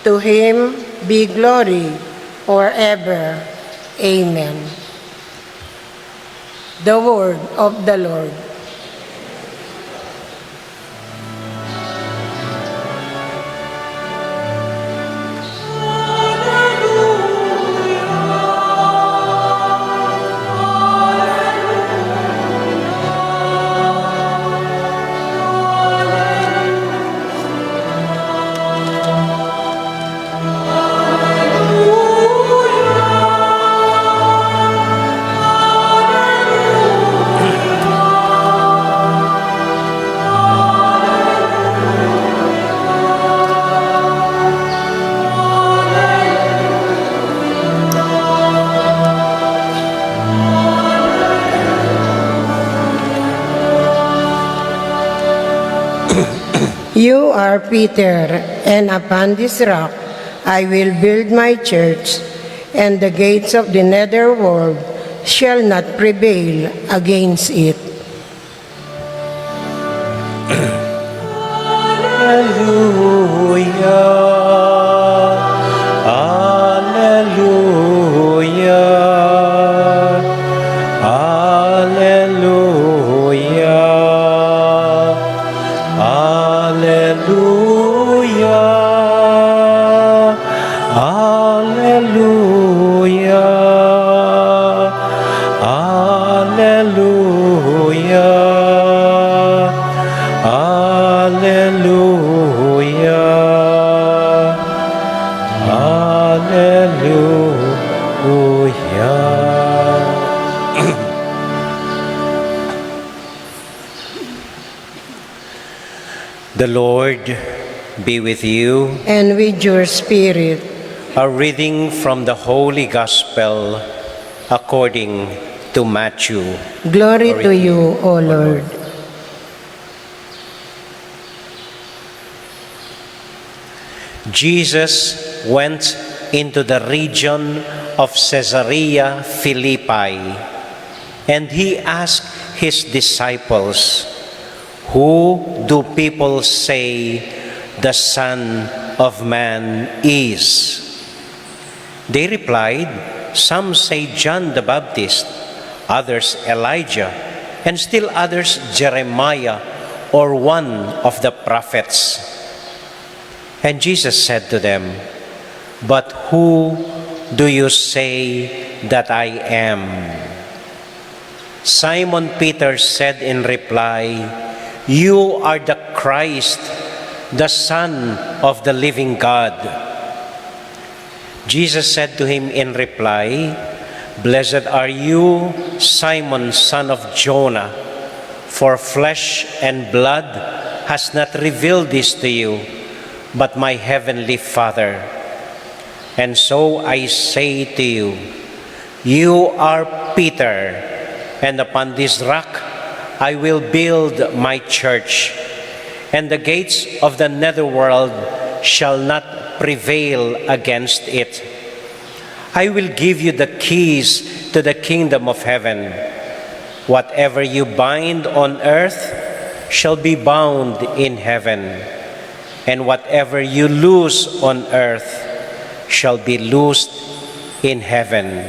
To him be glory forever. Amen. The word of the Lord. You are Peter, and upon this rock I will build my church, and the gates of the netherworld shall not prevail against it. Hallelujah. Hallelujah. Hallelujah. Hallelujah. Hallelujah. Hallelujah. Hallelujah. Hallelujah. Hallelujah. The Lord be with you. And with your spirit. A reading from the Holy Gospel according to Matthew. Glory to you, O Lord. Jesus went into the region of Caesarea Philippi, and he asked his disciples, "Who do people say the Son of Man is?" They replied, "Some say John the Baptist, others Elijah, and still others Jeremiah or one of the prophets." And Jesus said to them, "But who do you say that I am?" Simon Peter said in reply, "You are the Christ, the Son of the living God." Jesus said to him in reply, "Blessed are you, Simon, son of Jonah, for flesh and blood has not revealed this to you, but my heavenly Father. And so I say to you, you are Peter, and upon this rock I will build my church, and the gates of the netherworld shall not prevail against it. I will give you the keys to the kingdom of heaven. Whatever you bind on earth shall be bound in heaven, and whatever you loose on earth shall be loosed in heaven."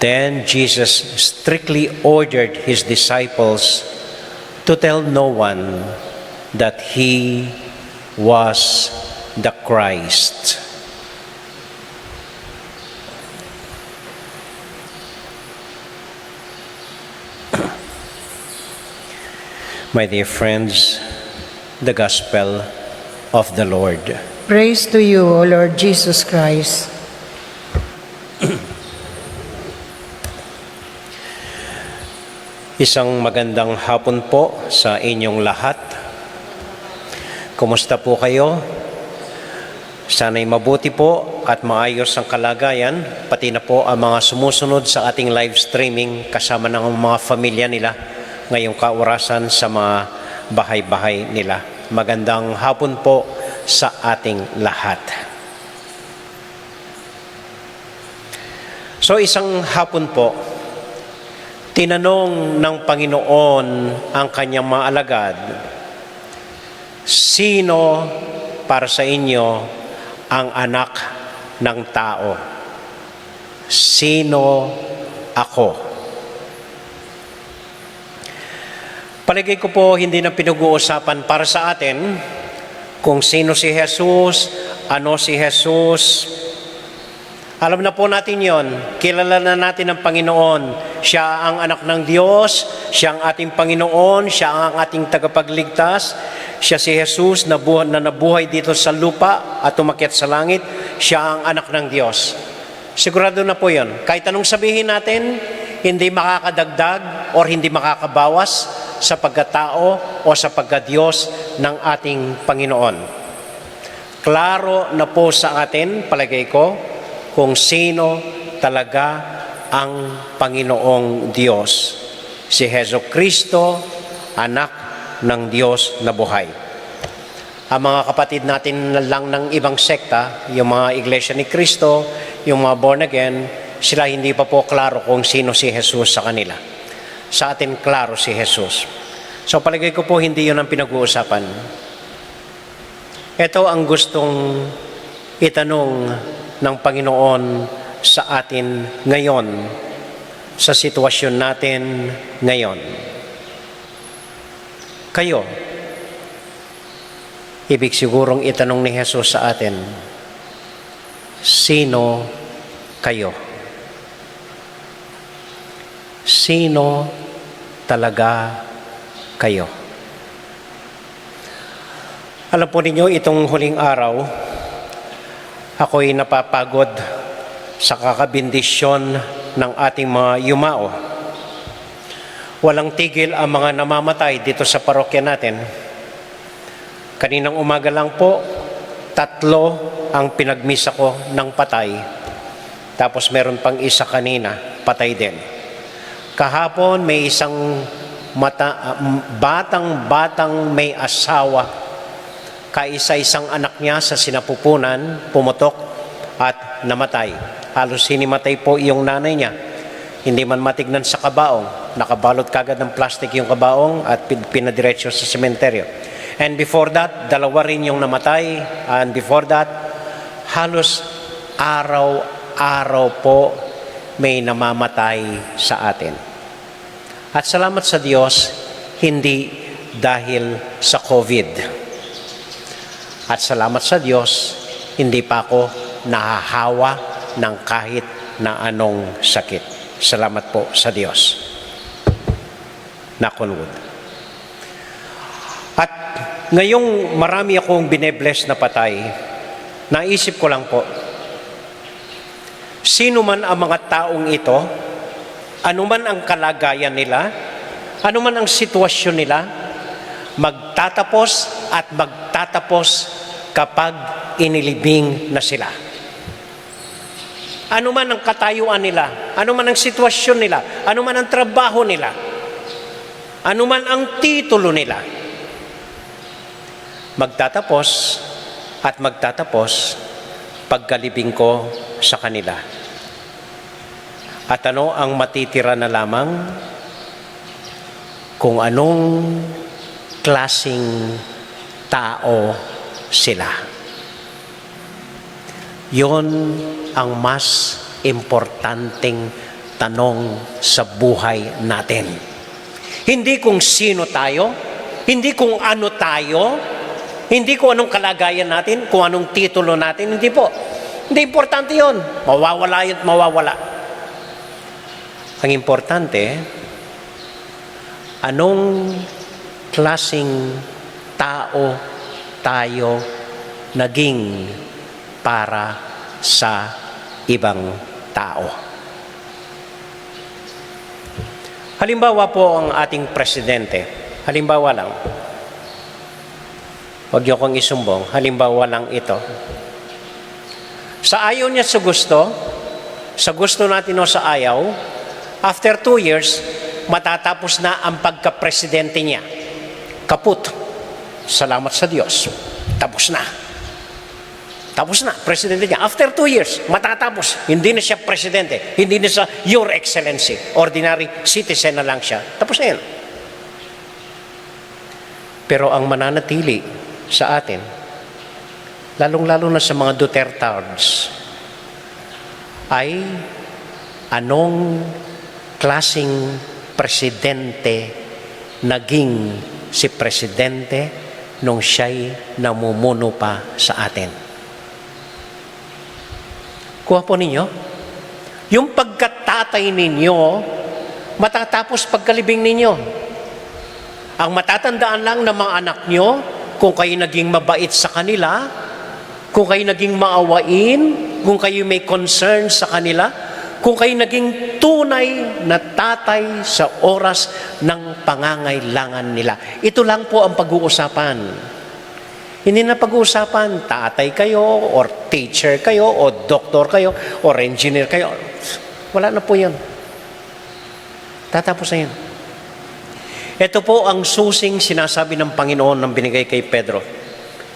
Then Jesus strictly ordered his disciples to tell no one that he was the Christ. My dear friends, the Gospel of the Lord. Praise to you, O Lord Jesus Christ. Isang magandang hapon po sa inyong lahat. Kumusta po kayo? Sana'y mabuti po at maayos ang kalagayan, pati na po ang mga sumusunod sa ating live streaming kasama ng mga pamilya nila ngayong kaorasan sa mga bahay-bahay nila. Magandang hapon po sa ating lahat. So isang hapon po, tinanong ng Panginoon ang kanyang mga alagad, "Sino para sa inyo ang anak ng tao? Sino ako?" Palagay ko po hindi na pinag-uusapan para sa atin kung sino si Jesus, ano si Jesus. Alam na po natin yon. Kilala na natin ang Panginoon. Siya ang anak ng Diyos, siya ang ating Panginoon, siya ang ating tagapagligtas. Siya si Jesus na nabuhay dito sa lupa at umakyat sa langit. Siya ang anak ng Diyos. Sigurado na po yon. Kahit anong sabihin natin, hindi makakadagdag o hindi makakabawas sa pagkatao o sa pagka-Diyos ng ating Panginoon. Klaro na po sa atin, palagay ko, kung sino talaga ang Panginoong Diyos. Si Hesus Kristo, anak ng Diyos na buhay. Ang mga kapatid natin lang ng ibang sekta, yung mga Iglesia ni Cristo, yung mga born again, sila hindi pa po klaro kung sino si Jesus sa kanila. Sa atin, klaro si Jesus. So palagay ko po hindi yun ang pinag-uusapan. Ito ang gustong itanong ng Panginoon sa atin ngayon, sa sitwasyon natin ngayon. Kayo, ibig sigurong itanong ni Jesus sa atin, sino kayo? Sino talaga kayo? Alam po ninyo, itong huling araw, ako'y napapagod sa kakabindisyon ng ating mga yumao. Walang tigil ang mga namamatay dito sa parokya natin. Kaninang umaga lang po, 3 ang pinagmisa ko ng patay. Tapos meron pang isa kanina, patay din. Kahapon may isang batang may asawa. Kaisa-isang anak niya sa sinapupunan, pumutok at namatay. Halos hinimatay po yung nanay niya. Hindi man matignan sa kabaong. Nakabalot kagad ng plastic yung kabaong at pinadiretso sa sementeryo. And before that, 2 rin yung namatay. And before that, halos araw-araw po may namamatay sa atin. At salamat sa Diyos, hindi dahil sa COVID. At salamat sa Diyos, hindi pa ako nahahawa ng kahit na anong sakit. Salamat po sa Diyos. Knock on wood. At ngayong marami akong binebless na patay, naisip ko lang po, sino man ang mga taong ito, anuman ang kalagayan nila, anuman ang sitwasyon nila, magtatapos at magtatapos kapag inilibing na sila. Ano man ang katayuan nila, ano man ang sitwasyon nila, ano man ang trabaho nila, ano man ang titulo nila, magtatapos at magtatapos pagkalibing ko sa kanila. At ano ang matitira na lamang? Kung anong klasing tao sila. Yon ang mas importanteng tanong sa buhay natin. Hindi kung sino tayo, hindi kung ano tayo, hindi kung anong kalagayan natin, kung anong titulo natin, hindi po. Hindi importante yon. Mawawala yun at mawawala. Ang importante, anong klaseng tao tayo naging para sa ibang tao. Halimbawa po ang ating presidente. Halimbawa lang. Huwag niyo kong isumbong. Halimbawa lang ito. Sa ayaw niya sa gusto natin o sa ayaw, after 2 years, matatapos na ang pagka-presidente niya. Kaput. Salamat sa Diyos. Tapos na. Tapos na, presidente niya. After 2 years, matatapos. Hindi na siya presidente. Hindi na siya Your Excellency. Ordinary citizen na lang siya. Tapos na yan. Pero ang mananatili sa atin, lalong-lalo na sa mga Dutertards, ay anong klaseng presidente naging si presidente nung siya'y namumuno pa sa atin. Kuha po ninyo, yung pagkatatay ninyo, matatapos pagkalibing ninyo. Ang matatandaan lang ng mga anak nyo, kung kayo naging mabait sa kanila, kung kayo naging maawain, kung kayo may concern sa kanila, kung kayo naging tunay na tatay sa oras ng pangangailangan nila. Ito lang po ang pag-uusapan. Hindi na pag-uusapan, tatay kayo, or teacher kayo, o doktor kayo, or engineer kayo. Wala na po yan. Tatapos na yan. Ito po ang susing sinasabi ng Panginoon nang binigay kay Pedro.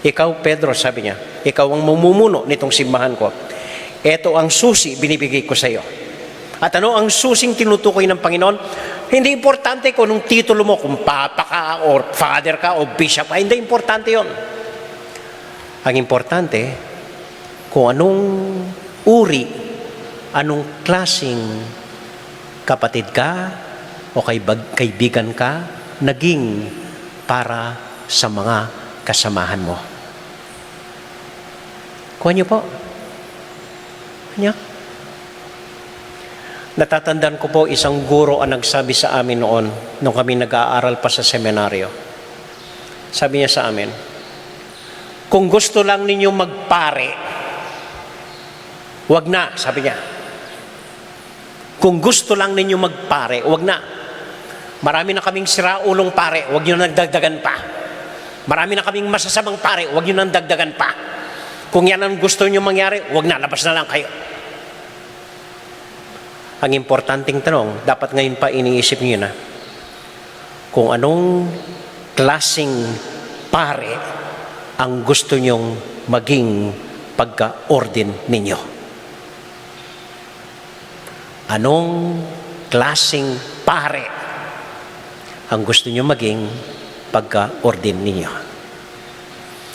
Ikaw, Pedro, sabi niya, ikaw ang mamumuno nitong simbahan ko. Ito ang susi binibigay ko sa iyo. At ano ang susing tinutukoy ng Panginoon? Hindi importante kung anong titulo mo, kung papa ka, or father ka, o bishop ka. Hindi importante yon. Ang importante, kung anong uri, anong klaseng kapatid ka o kaibigan ka, naging para sa mga kasamahan mo. Kuha niyo po. Niya? Natatandaan ko po isang guro ang nagsabi sa amin noon nung kami nag-aaral pa sa seminaryo. Sabi niya sa amin, Kung gusto lang ninyo magpare, wag na, sabi niya. Kung gusto lang ninyo magpare, wag na. Marami na kaming siraulong pare, wag nyo nang dagdagan pa. Marami na kaming masasamang pare, wag nyo nang dagdagan pa. Kung yan ang gusto nyo mangyari, wag na, labas na lang kayo. Ang importanteng tanong, dapat ngayon pa iniisip nyo na, kung anong klaseng pare ang gusto nyong maging pagka-ordin ninyo. Anong klaseng pare ang gusto nyo maging pagka-ordin ninyo?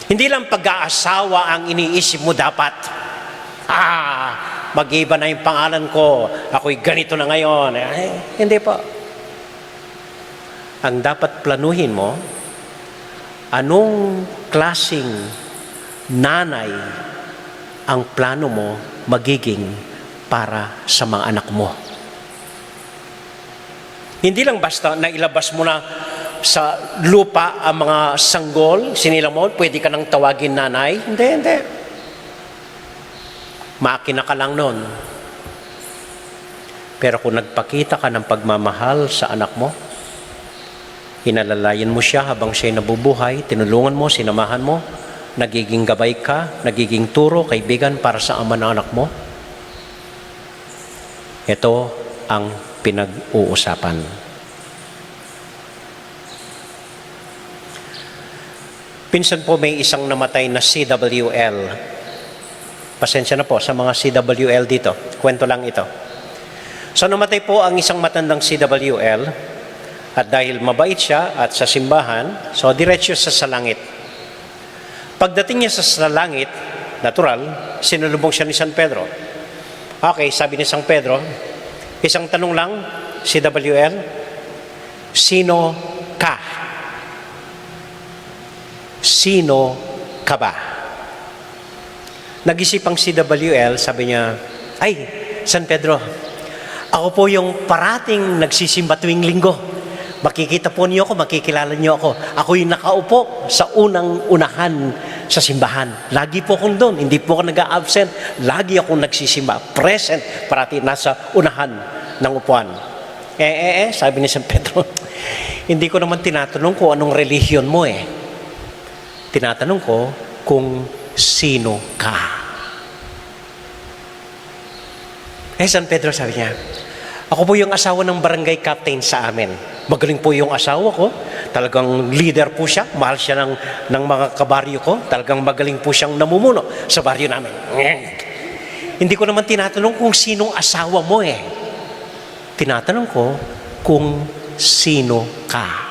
Hindi lang pag-aasawa ang iniisip mo dapat. Mag-iba na yung pangalan ko. Ako'y ganito na ngayon. Hindi po. Ang dapat planuhin mo, anong klaseng nanay ang plano mo magiging para sa mga anak mo. Hindi lang basta na ilabas mo na sa lupa ang mga sanggol, sinila mo, pwede ka nang tawagin nanay. Hindi. Makina ka lang nun. Pero kung nagpakita ka ng pagmamahal sa anak mo, inalalayan mo siya habang siya'y nabubuhay, tinulungan mo, sinamahan mo, nagiging gabay ka, nagiging turo, kaibigan para sa ama ng anak mo, ito ang pinag-uusapan. Pinsan po may isang namatay na CWL. Pasensya na po sa mga CWL dito. Kwento lang ito. So namatay po ang isang matandang CWL at dahil mabait siya at sa simbahan, so diretso siya sa langit. Pagdating niya sa langit, natural, sinulubong siya ni San Pedro. Okay, sabi ni San Pedro, isang tanong lang, CWL, sino ka? Sino ka ba? Nag-isip ang CWL, sabi niya, ay, San Pedro, ako po yung parating nagsisimba tuwing linggo. Makikita po niyo ako, makikilala niyo ako. Ako yung nakaupo sa unang-unahan sa simbahan. Lagi po akong doon, hindi po ako nag-a-absent. Lagi akong nagsisimba, present, parati nasa unahan ng upuan. Sabi ni San Pedro, hindi ko naman tinatanong kung anong relihiyon mo Tinatanong ko kung sino ka. San Pedro sabi niya, ako po yung asawa ng barangay captain sa amin. Magaling po yung asawa ko. Talagang leader po siya. Mahal siya ng mga kabaryo ko. Talagang magaling po siyang namumuno sa baryo namin. Hindi ko naman tinatanong kung sinong asawa mo Tinatanong ko kung sino ka.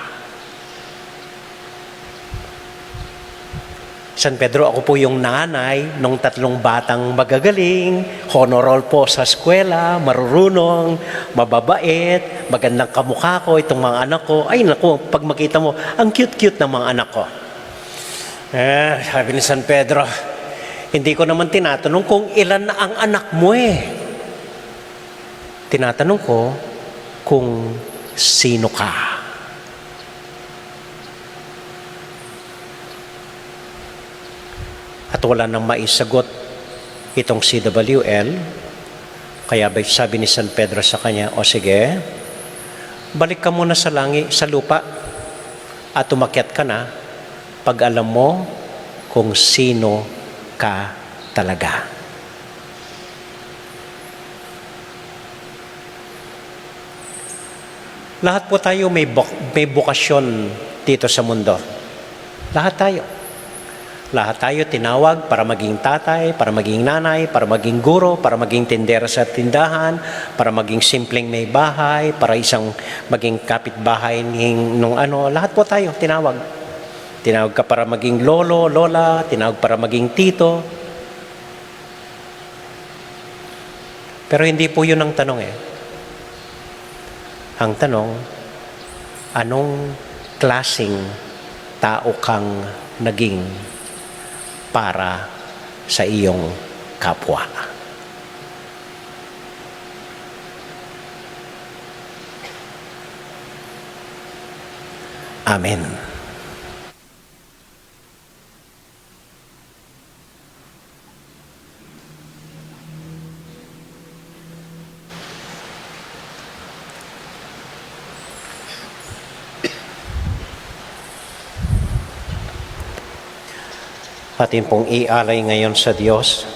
San Pedro, ako po yung nanay ng 3 batang magagaling, honor roll po sa eskwela, marurunong, mababait, magandang kamukha ko, itong mga anak ko. Ay naku, pag makita mo, ang cute-cute ng mga anak ko. Sabi ni San Pedro, hindi ko naman tinatanong kung ilan na ang anak mo Tinatanong ko kung sino ka. At wala nang maisagot itong CWL. Kaya sabi ni San Pedro sa kanya, o sige, balik ka muna sa lupa at umakyat ka na pag alam mo kung sino ka talaga. Lahat po tayo may bokasyon dito sa mundo. Lahat tayo. Lahat tayo tinawag para maging tatay, para maging nanay, para maging guro, para maging tindera sa tindahan, para maging simpleng may bahay, para maging kapitbahay lahat po tayo tinawag. Tinawag ka para maging lolo, lola, tinawag para maging tito. Pero hindi po yun ang tanong Ang tanong, anong klaseng tao kang naging para sa iyong kapwa? Amen. atin pong ialay ngayon sa Diyos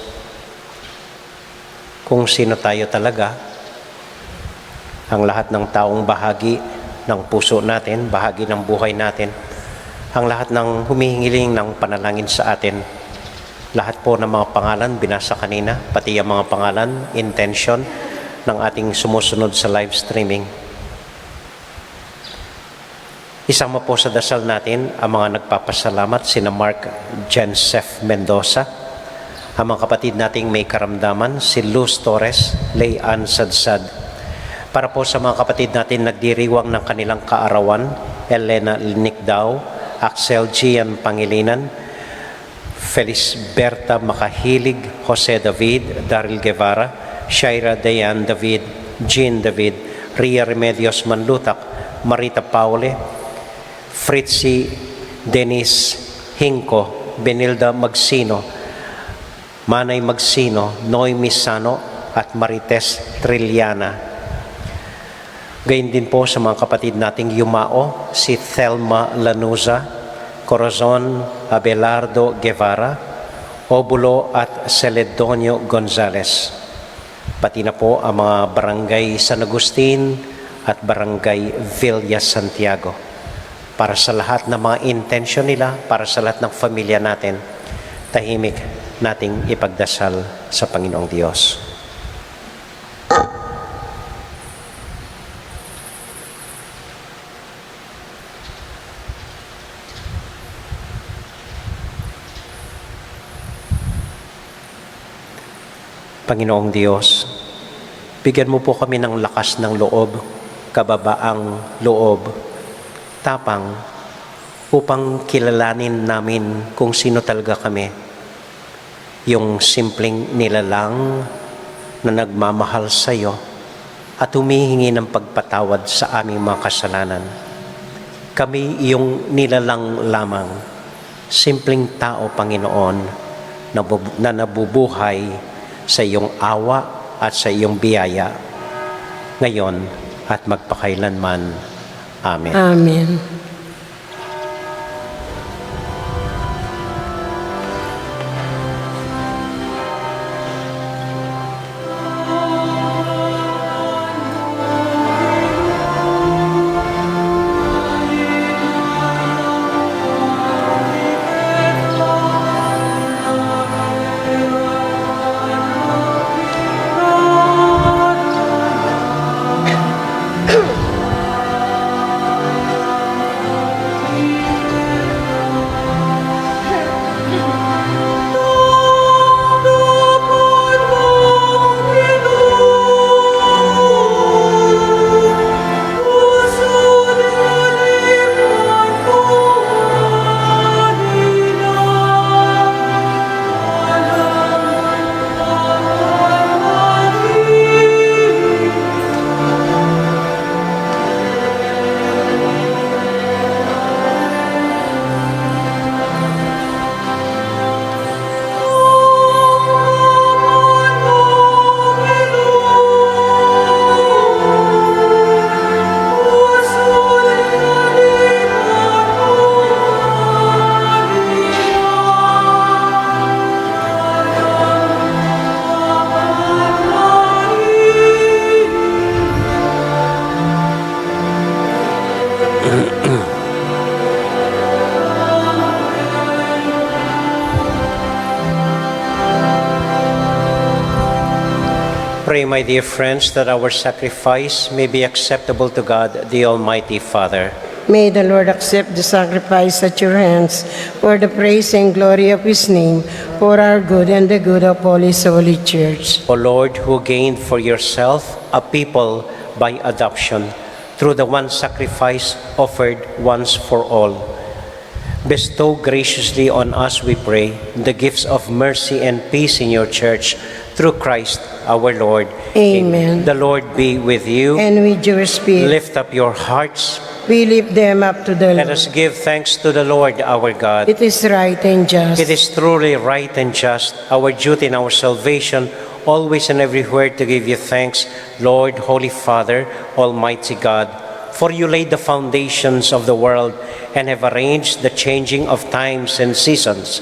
kung sino tayo talaga, ang lahat ng taong bahagi ng puso natin, bahagi ng buhay natin, ang lahat ng humihingiling ng panalangin sa atin, lahat po ng mga pangalan binasa kanina, pati ang mga pangalan, intention ng ating sumusunod sa live streaming. Isama po sa dasal natin ang mga nagpapasalamat, sina Mark Jensef Mendoza, ang mga kapatid nating may karamdaman, si Luz Torres, Leanne Sadsad. Para po sa mga kapatid natin nagdiriwang ng kanilang kaarawan, Elena Linicdao, Axel Gian Pangilinan, Felisberta Makahilig, Jose David, Daryl Guevara, Shaira Dayan David, Jean David, Ria Remedios Manlutak, Marita Paule, Fritzy Dennis Hinco, Benilda Magsino, Manay Magsino, Noemi Sano, at Marites Trilliana. Gayun din po sa mga kapatid nating yumao, si Thelma Lanuza, Corazon Abelardo Guevara, Obulo at Celedonio Gonzales. Pati na po ang mga barangay San Agustin at barangay Villa Santiago. Para sa lahat ng mga intention nila, para sa lahat ng pamilya natin, tahimik nating ipagdasal sa Panginoong Diyos. Panginoong Diyos, bigyan mo po kami ng lakas ng loob, kababaang loob, tapang, upang kilalanin namin kung sino talaga kami. Yung simpleng nilalang na nagmamahal sa iyo at humihingi ng pagpatawad sa aming mga kasalanan. Kami yung nilalang lamang, simpleng tao, Panginoon, na nabubuhay sa iyong awa at sa iyong biyaya, ngayon at magpakailanman. Amen. Amen. Pray, my dear friends, that our sacrifice may be acceptable to God, the Almighty Father. May the Lord accept the sacrifice at your hands for the praise and glory of his name, for our good and the good of all his holy church. O Lord, who gained for yourself a people by adoption through the one sacrifice offered once for all, bestow graciously on us, we pray, the gifts of mercy and peace in your church, through Christ our Lord. Amen. The Lord be with you. And with your spirit, Lift up your hearts. we lift them up to the Let Lord. us give thanks to the Lord our God. It is right and just. It is truly right and just, our duty and our salvation, always and everywhere to give you thanks, Lord, Holy Father, Almighty God. For you laid the foundations of the world and have arranged the changing of times and seasons,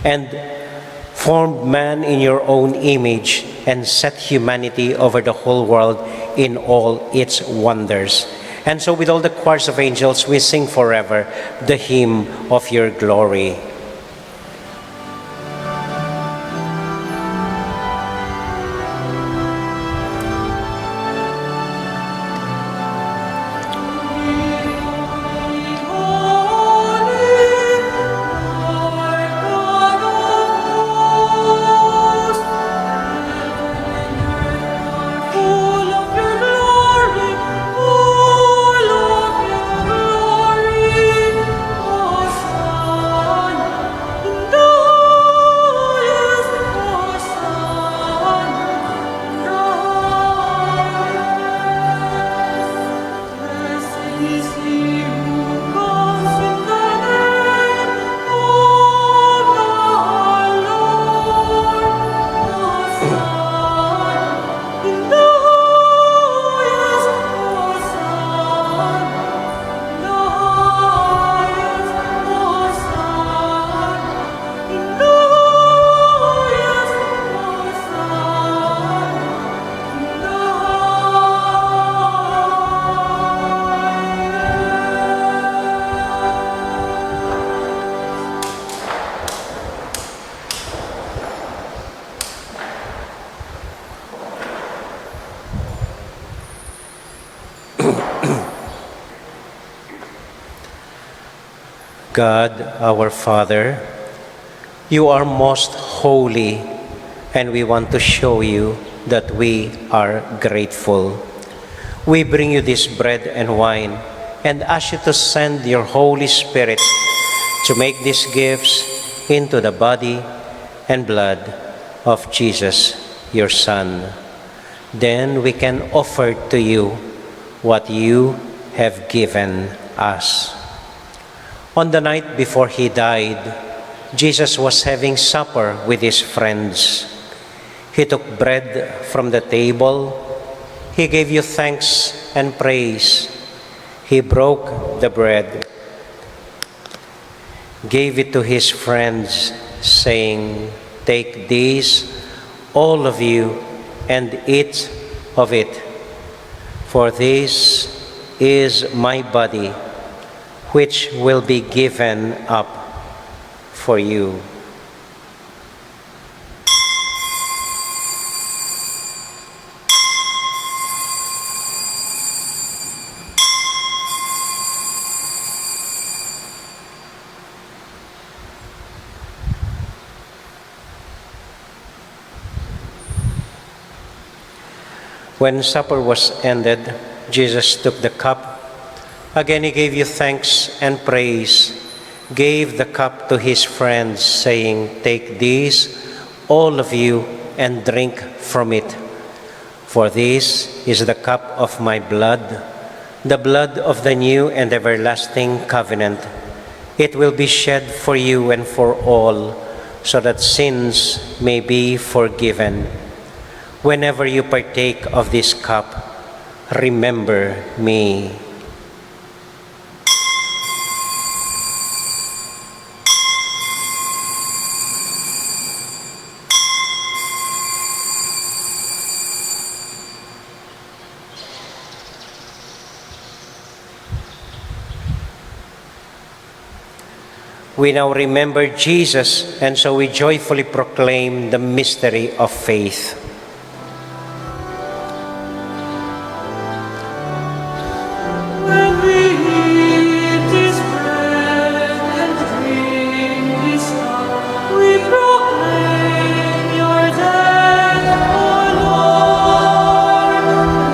and formed man in your own image and set humanity over the whole world in all its wonders. And so with all the choirs of angels, we sing forever the hymn of your glory. God, our Father, you are most holy, and we want to show you that we are grateful. We bring you this bread and wine and ask you to send your Holy Spirit to make these gifts into the body and blood of Jesus, your Son. Then we can offer to you what you have given us. On the night before he died, Jesus was having supper with his friends. He took bread from the table. He gave you thanks and praise. He broke the bread, gave it to his friends, saying, "Take this, all of you, and eat of it. For this is my body, which will be given up for you." When supper was ended, Jesus took the cup. Again he gave you thanks and praise, gave the cup to his friends, saying, "Take this, all of you, and drink from it. For this is the cup of my blood, the blood of the new and everlasting covenant. It will be shed for you and for all, so that sins may be forgiven. Whenever you partake of this cup, remember me." We now remember Jesus, and so we joyfully proclaim the mystery of faith. When we eat this bread and drink this cup, we proclaim your death, O Lord,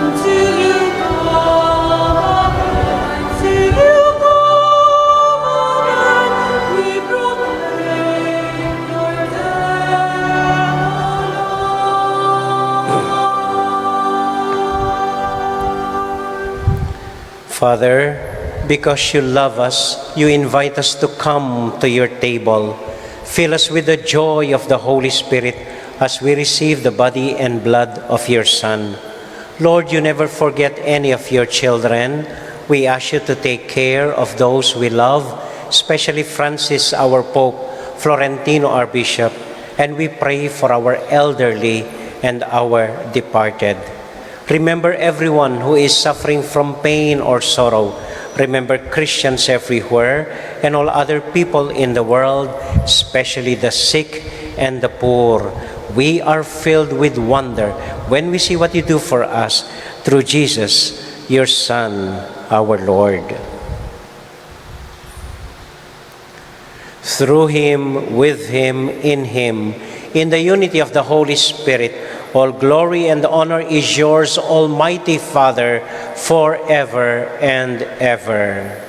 until you come again. Till you come again, we proclaim your death, O Lord. Father, because you love us, you invite us to come to your table. Fill us with the joy of the Holy Spirit as we receive the body and blood of your Son. Lord, you never forget any of your children. We ask you to take care of those we love, especially Francis, our Pope, Florentino, our bishop, and we pray for our elderly and our departed. Remember everyone who is suffering from pain or sorrow. Remember Christians everywhere and all other people in the world, especially the sick and the poor. We are filled with wonder when we see what you do for us through Jesus, your Son, our Lord. Through him, with him, in the unity of the Holy Spirit, all glory and honor is yours, Almighty Father, forever and ever.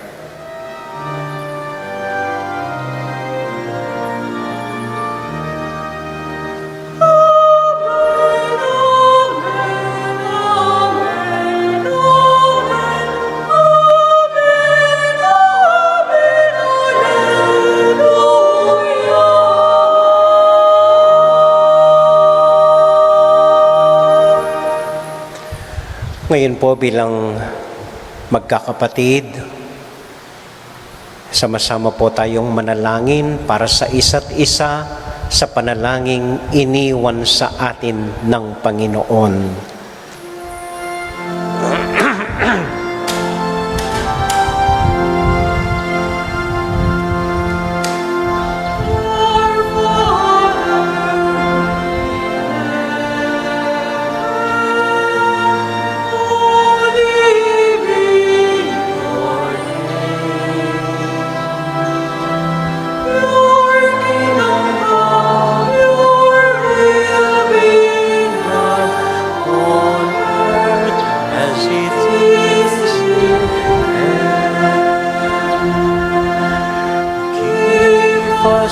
Ngayon po bilang magkakapatid, sama-sama po tayong manalangin para sa isa't isa sa panalangin iniwan sa atin ng Panginoon.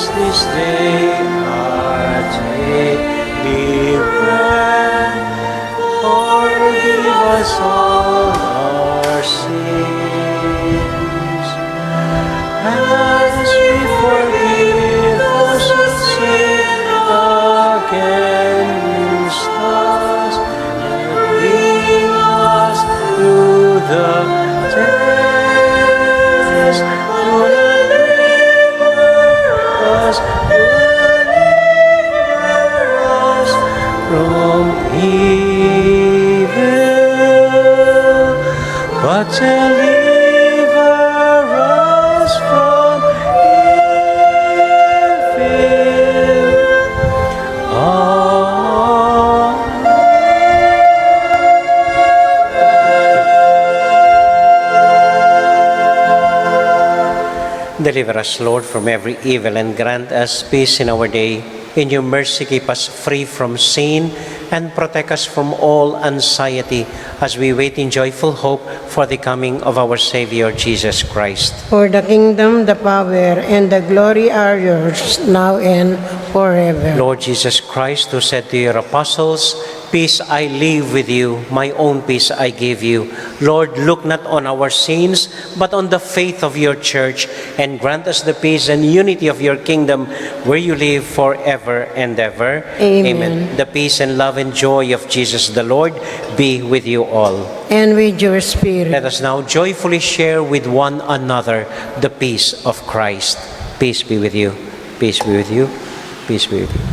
This day our daily bread, forgive us all our sins, as we forgive those who sin against us, and bring us to the test, from evil, but deliver us from evil. Deliver us, Lord, from every evil and grant us peace in our day. In your mercy, keep us free from sin and protect us from all anxiety as we wait in joyful hope for the coming of our Savior, Jesus Christ. For the kingdom, the power, and the glory are yours, now and forever. Lord Jesus Christ, who said to your apostles, "Peace I leave with you, my own peace I give you." Lord, look not on our sins, but on the faith of your church, and grant us the peace and unity of your kingdom, where you live forever and ever. Amen. The peace and love and joy of Jesus the Lord be with you all. And with your spirit. Let us now joyfully share with one another the peace of Christ. Peace be with you. Peace be with you. Peace be with you.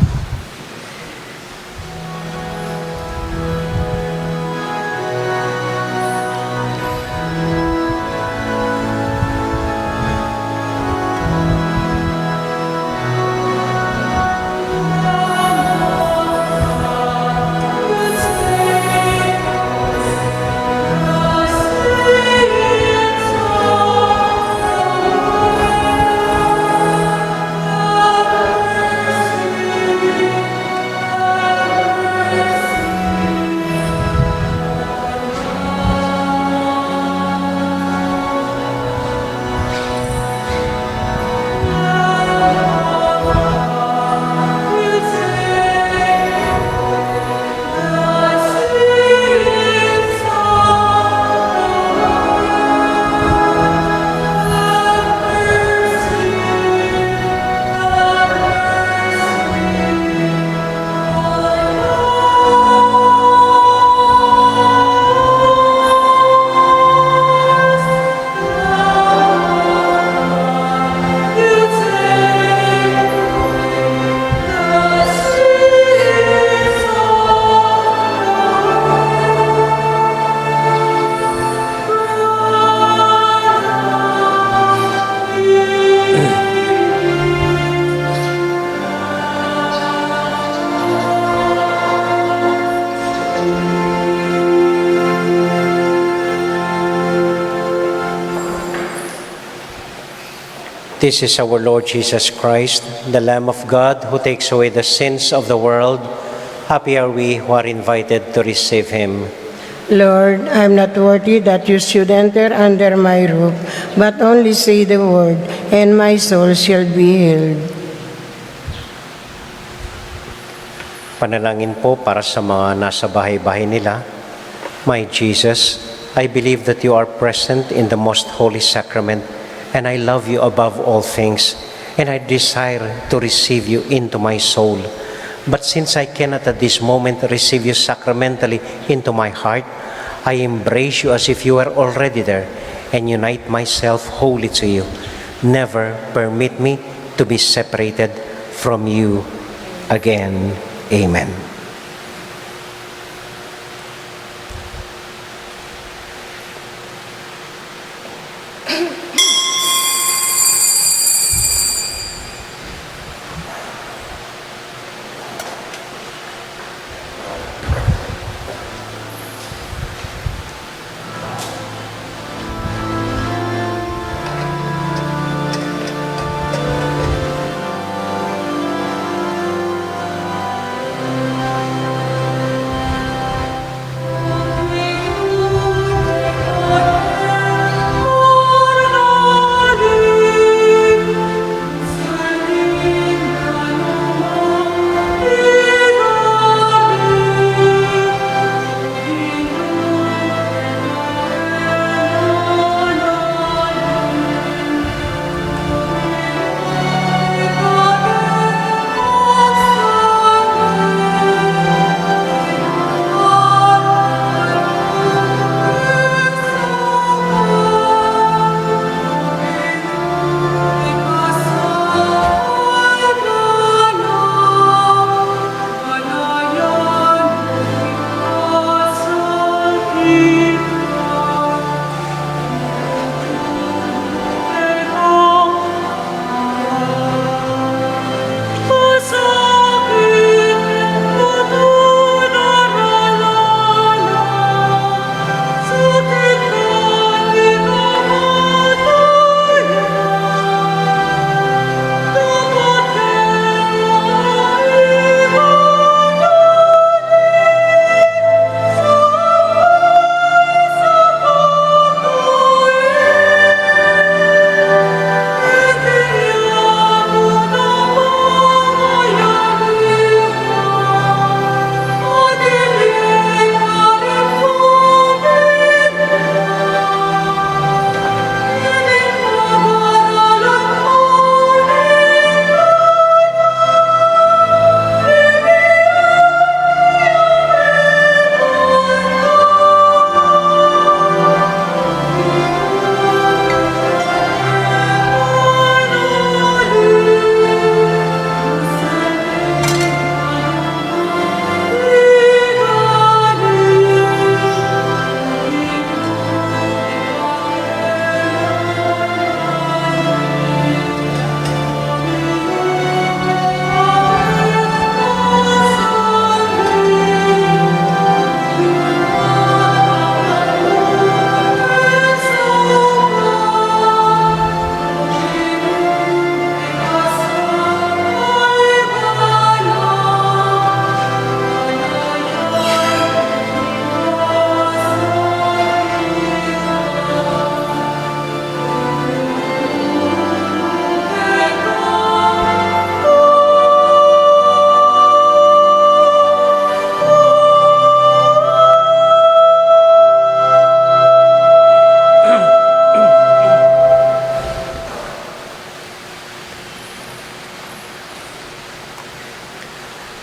This is our Lord Jesus Christ, the Lamb of God who takes away the sins of the world. Happy are we who are invited to receive him. Lord, I am not worthy that you should enter under my roof, but only say the word, and my soul shall be healed. Panalangin po para sa mga nasa bahay-bahay nila. My Jesus, I believe that you are present in the most holy sacrament, and I love you above all things, and I desire to receive you into my soul. But since I cannot at this moment receive you sacramentally into my heart, I embrace you as if you were already there and unite myself wholly to you. Never permit me to be separated from you again. Amen.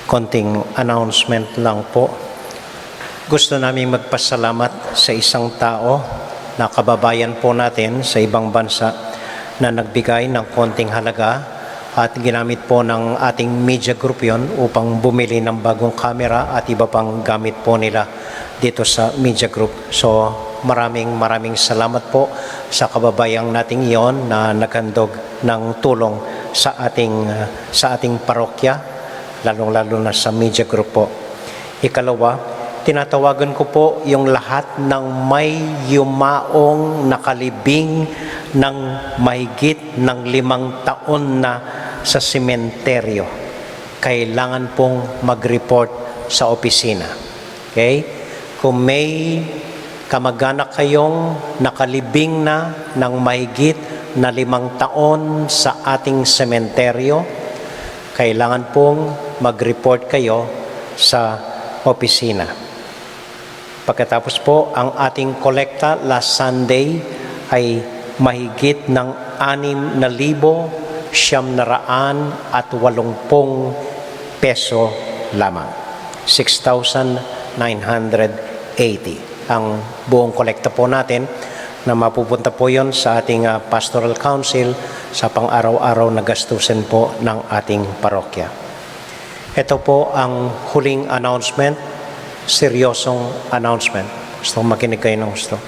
Konting announcement lang po. Gusto namin magpasalamat sa isang tao na kababayan po natin sa ibang bansa na nagbigay ng konting halaga at ginamit po ng ating media group yon upang bumili ng bagong camera at iba pang gamit po nila dito sa media group. So maraming salamat po sa kababayang nating iyon na naghandog ng tulong sa ating parokya, lalong-lalo na sa media group po. Ikalawa, tinatawagan ko po yung lahat ng may yumaong nakalibing ng mahigit ng 5 taon na sa sementeryo. Kailangan pong mag-report sa opisina. Okay? Kung may kamag-anak kayong nakalibing na ng mahigit na 5 taon sa ating sementeryo, kailangan pong mag-report kayo sa opisina. Pagkatapos po, ang ating kolekta last Sunday ay mahigit ng 6,980 peso lamang. 6,980 ang buong kolekta po natin na mapupunta po yon sa ating pastoral council sa pang-araw-araw na gastusin po ng ating parokya. Ito po ang huling announcement, seryosong announcement. Gusto kong makinig kayo ng gusto.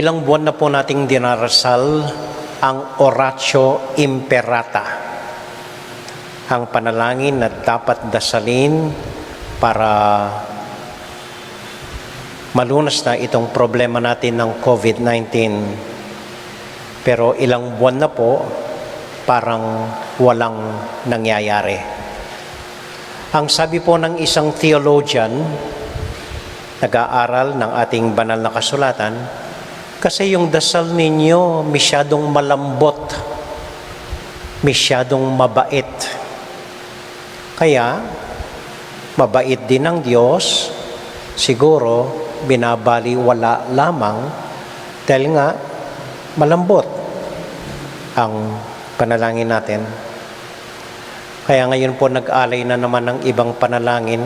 Ilang buwan na po nating dinarasal ang Oratio Imperata, ang panalangin na dapat dasalin para malunas na itong problema natin ng COVID-19. Pero ilang buwan na po, parang walang nangyayari. Ang sabi po ng isang theologian, nag-aaral ng ating banal na kasulatan, kasi yung dasal ninyo masyadong malambot, masyadong mabait. Kaya, mabait din ng Diyos, siguro binabaliwala lamang dahil nga malambot ang panalangin natin. Kaya ngayon po nag-alay na naman ng ibang panalangin.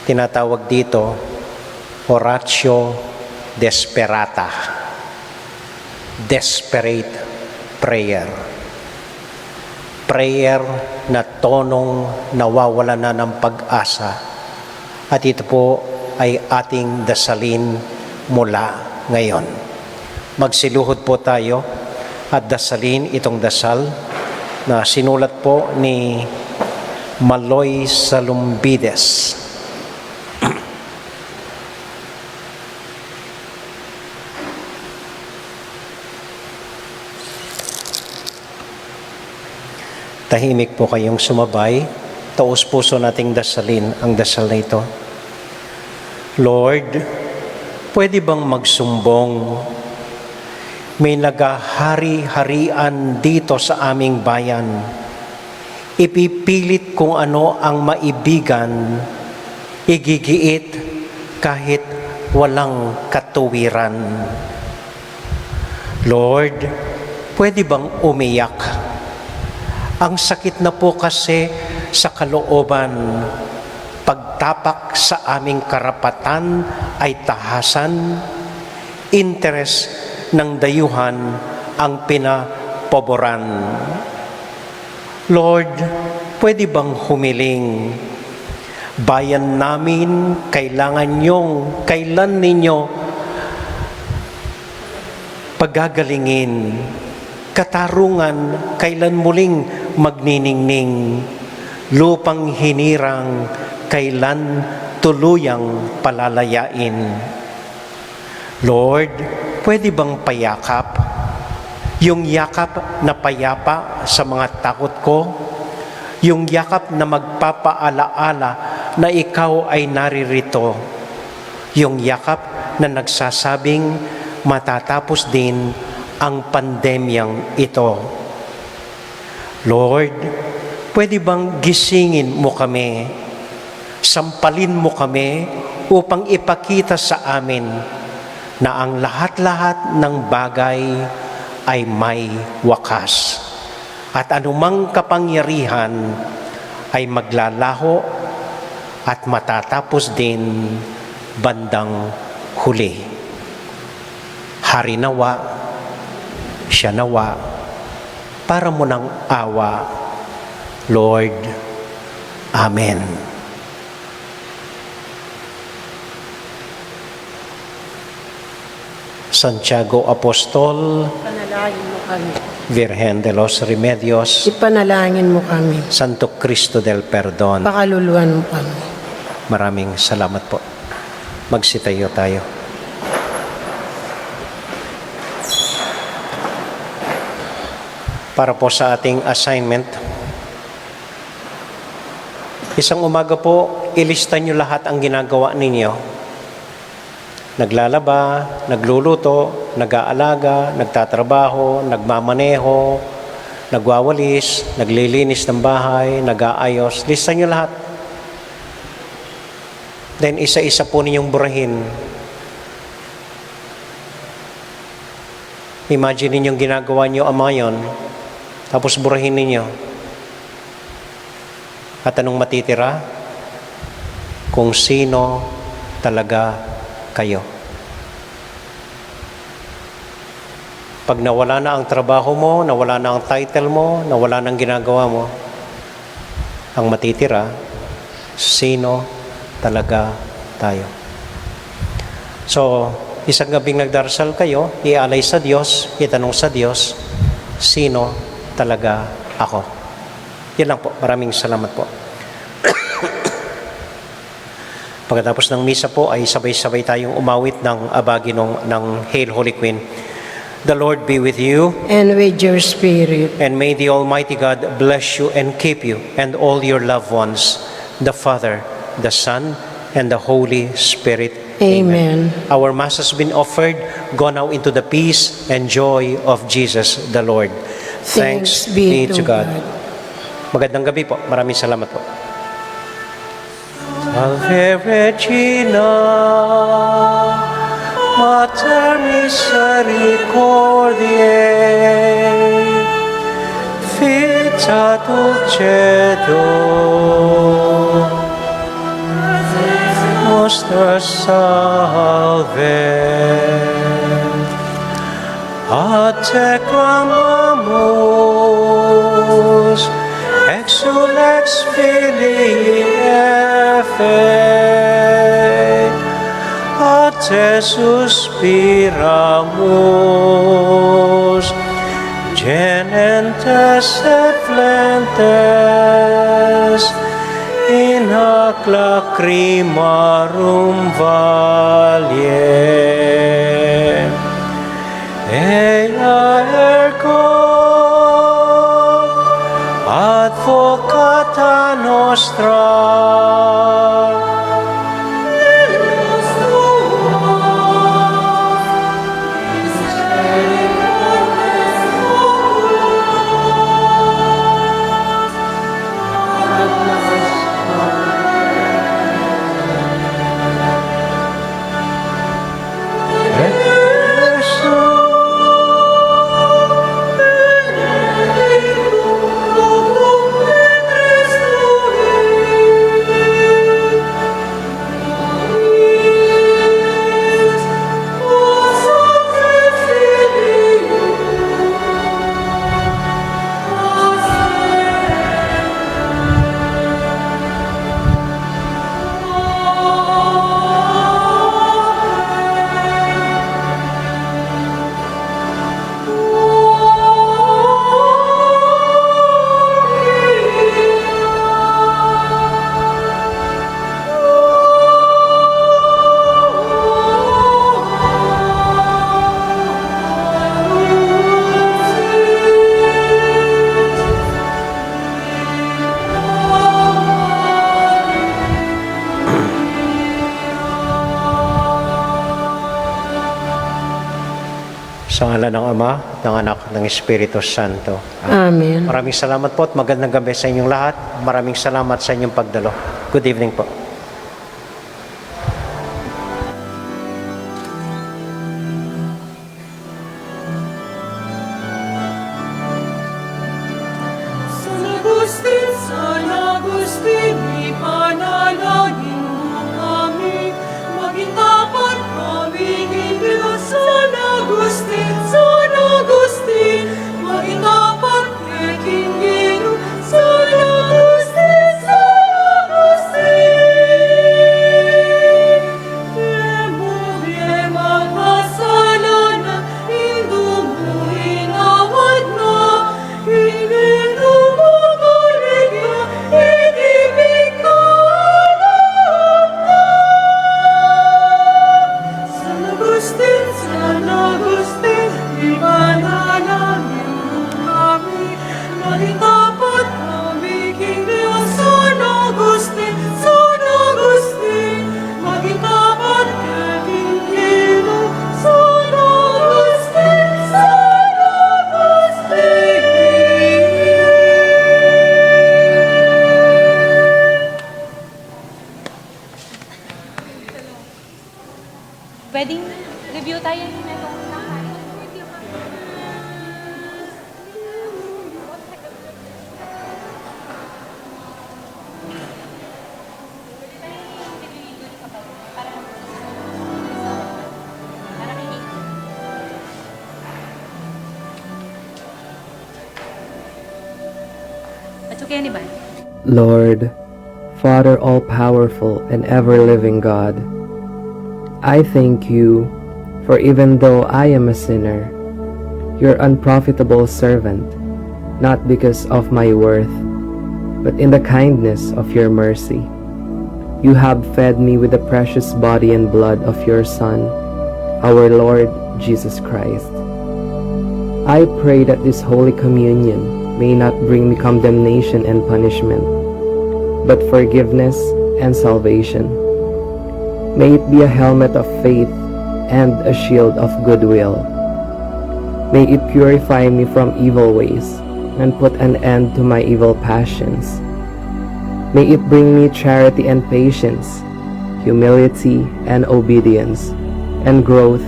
Tinatawag dito Oratio Desperata. Desperate prayer. Prayer na tonong nawawala na ng pag-asa. At ito po ay ating dasalin mula ngayon. Magsiluhod po tayo at dasalin itong dasal na sinulat po ni Maloy Salumbides. Tahimik po kayong sumabay. Taos puso nating dasalin ang dasal na ito. Lord, pwede bang magsumbong? May nagahari-harian dito sa aming bayan. Ipipilit kung ano ang maibigan, igigiit kahit walang katuwiran. Lord, pwede bang umiyak? Ang sakit na po kasi sa kalooban, pagtapak sa aming karapatan ay tahasan, interes ng dayuhan ang pinapoboran. Lord, pwede bang humiling? Bayan namin, kailan ninyo pagagalingin? Katarungan, kailan muling magniningning? Lupang hinirang, kailan tuluyang palalayain? Lord, pwede bang payakap? Yung yakap na payapa sa mga takot ko, yung yakap na magpapaalaala na ikaw ay naririto, yung yakap na nagsasabing matatapos din ang pandemyang ito. Lord, pwede bang gisingin mo kami, sampalin mo kami upang ipakita sa amin na ang lahat-lahat ng bagay ay may wakas at anumang kapangyarihan ay maglalaho at matatapos din bandang huli. Hari nawa, siya nawa, para mo ng awa, Lord. Amen. Santiago Apostol, Panalangin mo kami. Virgen de los Remedios, Ipanalangin mo kami. Santo Cristo del Perdón. Pakaluluan mo kami. Maraming salamat po. Magsitayo tayo. Para po sa ating assignment, isang umaga po, ilista nyo lahat ang ginagawa ninyo. Naglalaba, nagluluto, nag-aalaga, nagtatrabaho, nagmamaneho, nagwawalis, naglilinis ng bahay, nag-aayos. Lista nyo lahat. Then isa-isa po ninyong burahin. Imagine ninyong ginagawa nyo amayon, tapos burahin ninyo. At anong matitira? Kung sino talaga kayo. Pag nawala na ang trabaho mo, nawala na ang title mo, nawala na ang ginagawa mo, ang matitira, sino talaga tayo. So, isang gabing nagdarasal kayo, ialay sa Diyos, itanong sa Diyos, sino talaga ako. Yan lang po. Maraming salamat po. Pagkatapos ng misa po ay sabay-sabay tayong umawit ng abagi ng Hail Holy Queen. The Lord be with you, And with your spirit. and may the Almighty God bless you and keep you and all your loved ones, the Father, the Son, and the Holy Spirit. Amen. Our Mass has been offered. Go now into the peace and joy of Jesus the Lord. Thanks be to God. Magandang gabi po. Maraming salamat po. Salve Regina, Mater Misericordiae, Vita Dulcedo, Nostra Salve. A te clamamus, exulex Filii Eve, a te suspiramus, genentes et flentes, in hac lacrimarum valie. Ea ergo advocata nostra, sa ngalan ng Ama, ng Anak, ng Espiritu Santo. Amen. Maraming salamat po at magandang gabi sa inyong lahat. Maraming salamat sa inyong pagdalo. Good evening po. San Agustin, ipanalangin mo kami, maging tapat kami kay Diyos. San Agustin, maging tapat kay King Gino. San Agustin, Removie magkasalanan, hindu mo inawad na. maging tapat kami King Leon San Agustin, maging tapat kay King Leon San Agustin, Pwedeng review tayo ng itong nakain. It's okay, Aniban. Lord, Father all-powerful and ever-living God, I thank you, for even though I am a sinner, your unprofitable servant, not because of my worth, but in the kindness of your mercy, you have fed me with the precious body and blood of your Son, our Lord Jesus Christ. I pray that this Holy Communion may not bring me condemnation and punishment, but forgiveness and salvation. May it be a helmet of faith and a shield of goodwill. May it purify me from evil ways and put an end to my evil passions. May it bring me charity and patience, humility and obedience, and growth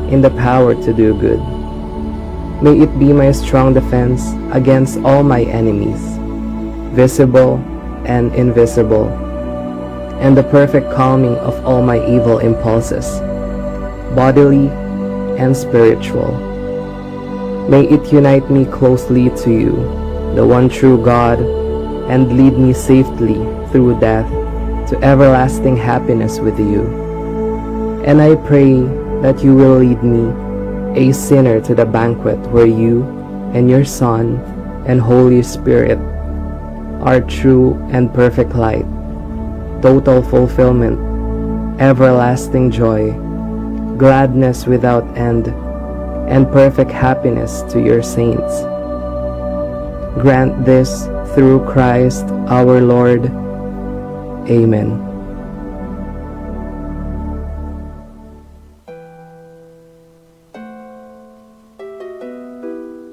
in the power to do good. May it be my strong defense against all my enemies, visible and invisible, and the perfect calming of all my evil impulses, bodily and spiritual. May it unite me closely to you, the one true God, and lead me safely through death to everlasting happiness with you. And I pray that you will lead me, a sinner, to the banquet where you and your Son and Holy Spirit are true and perfect light, total fulfillment, everlasting joy, gladness without end, and perfect happiness to your saints. Grant this through Christ our Lord. Amen.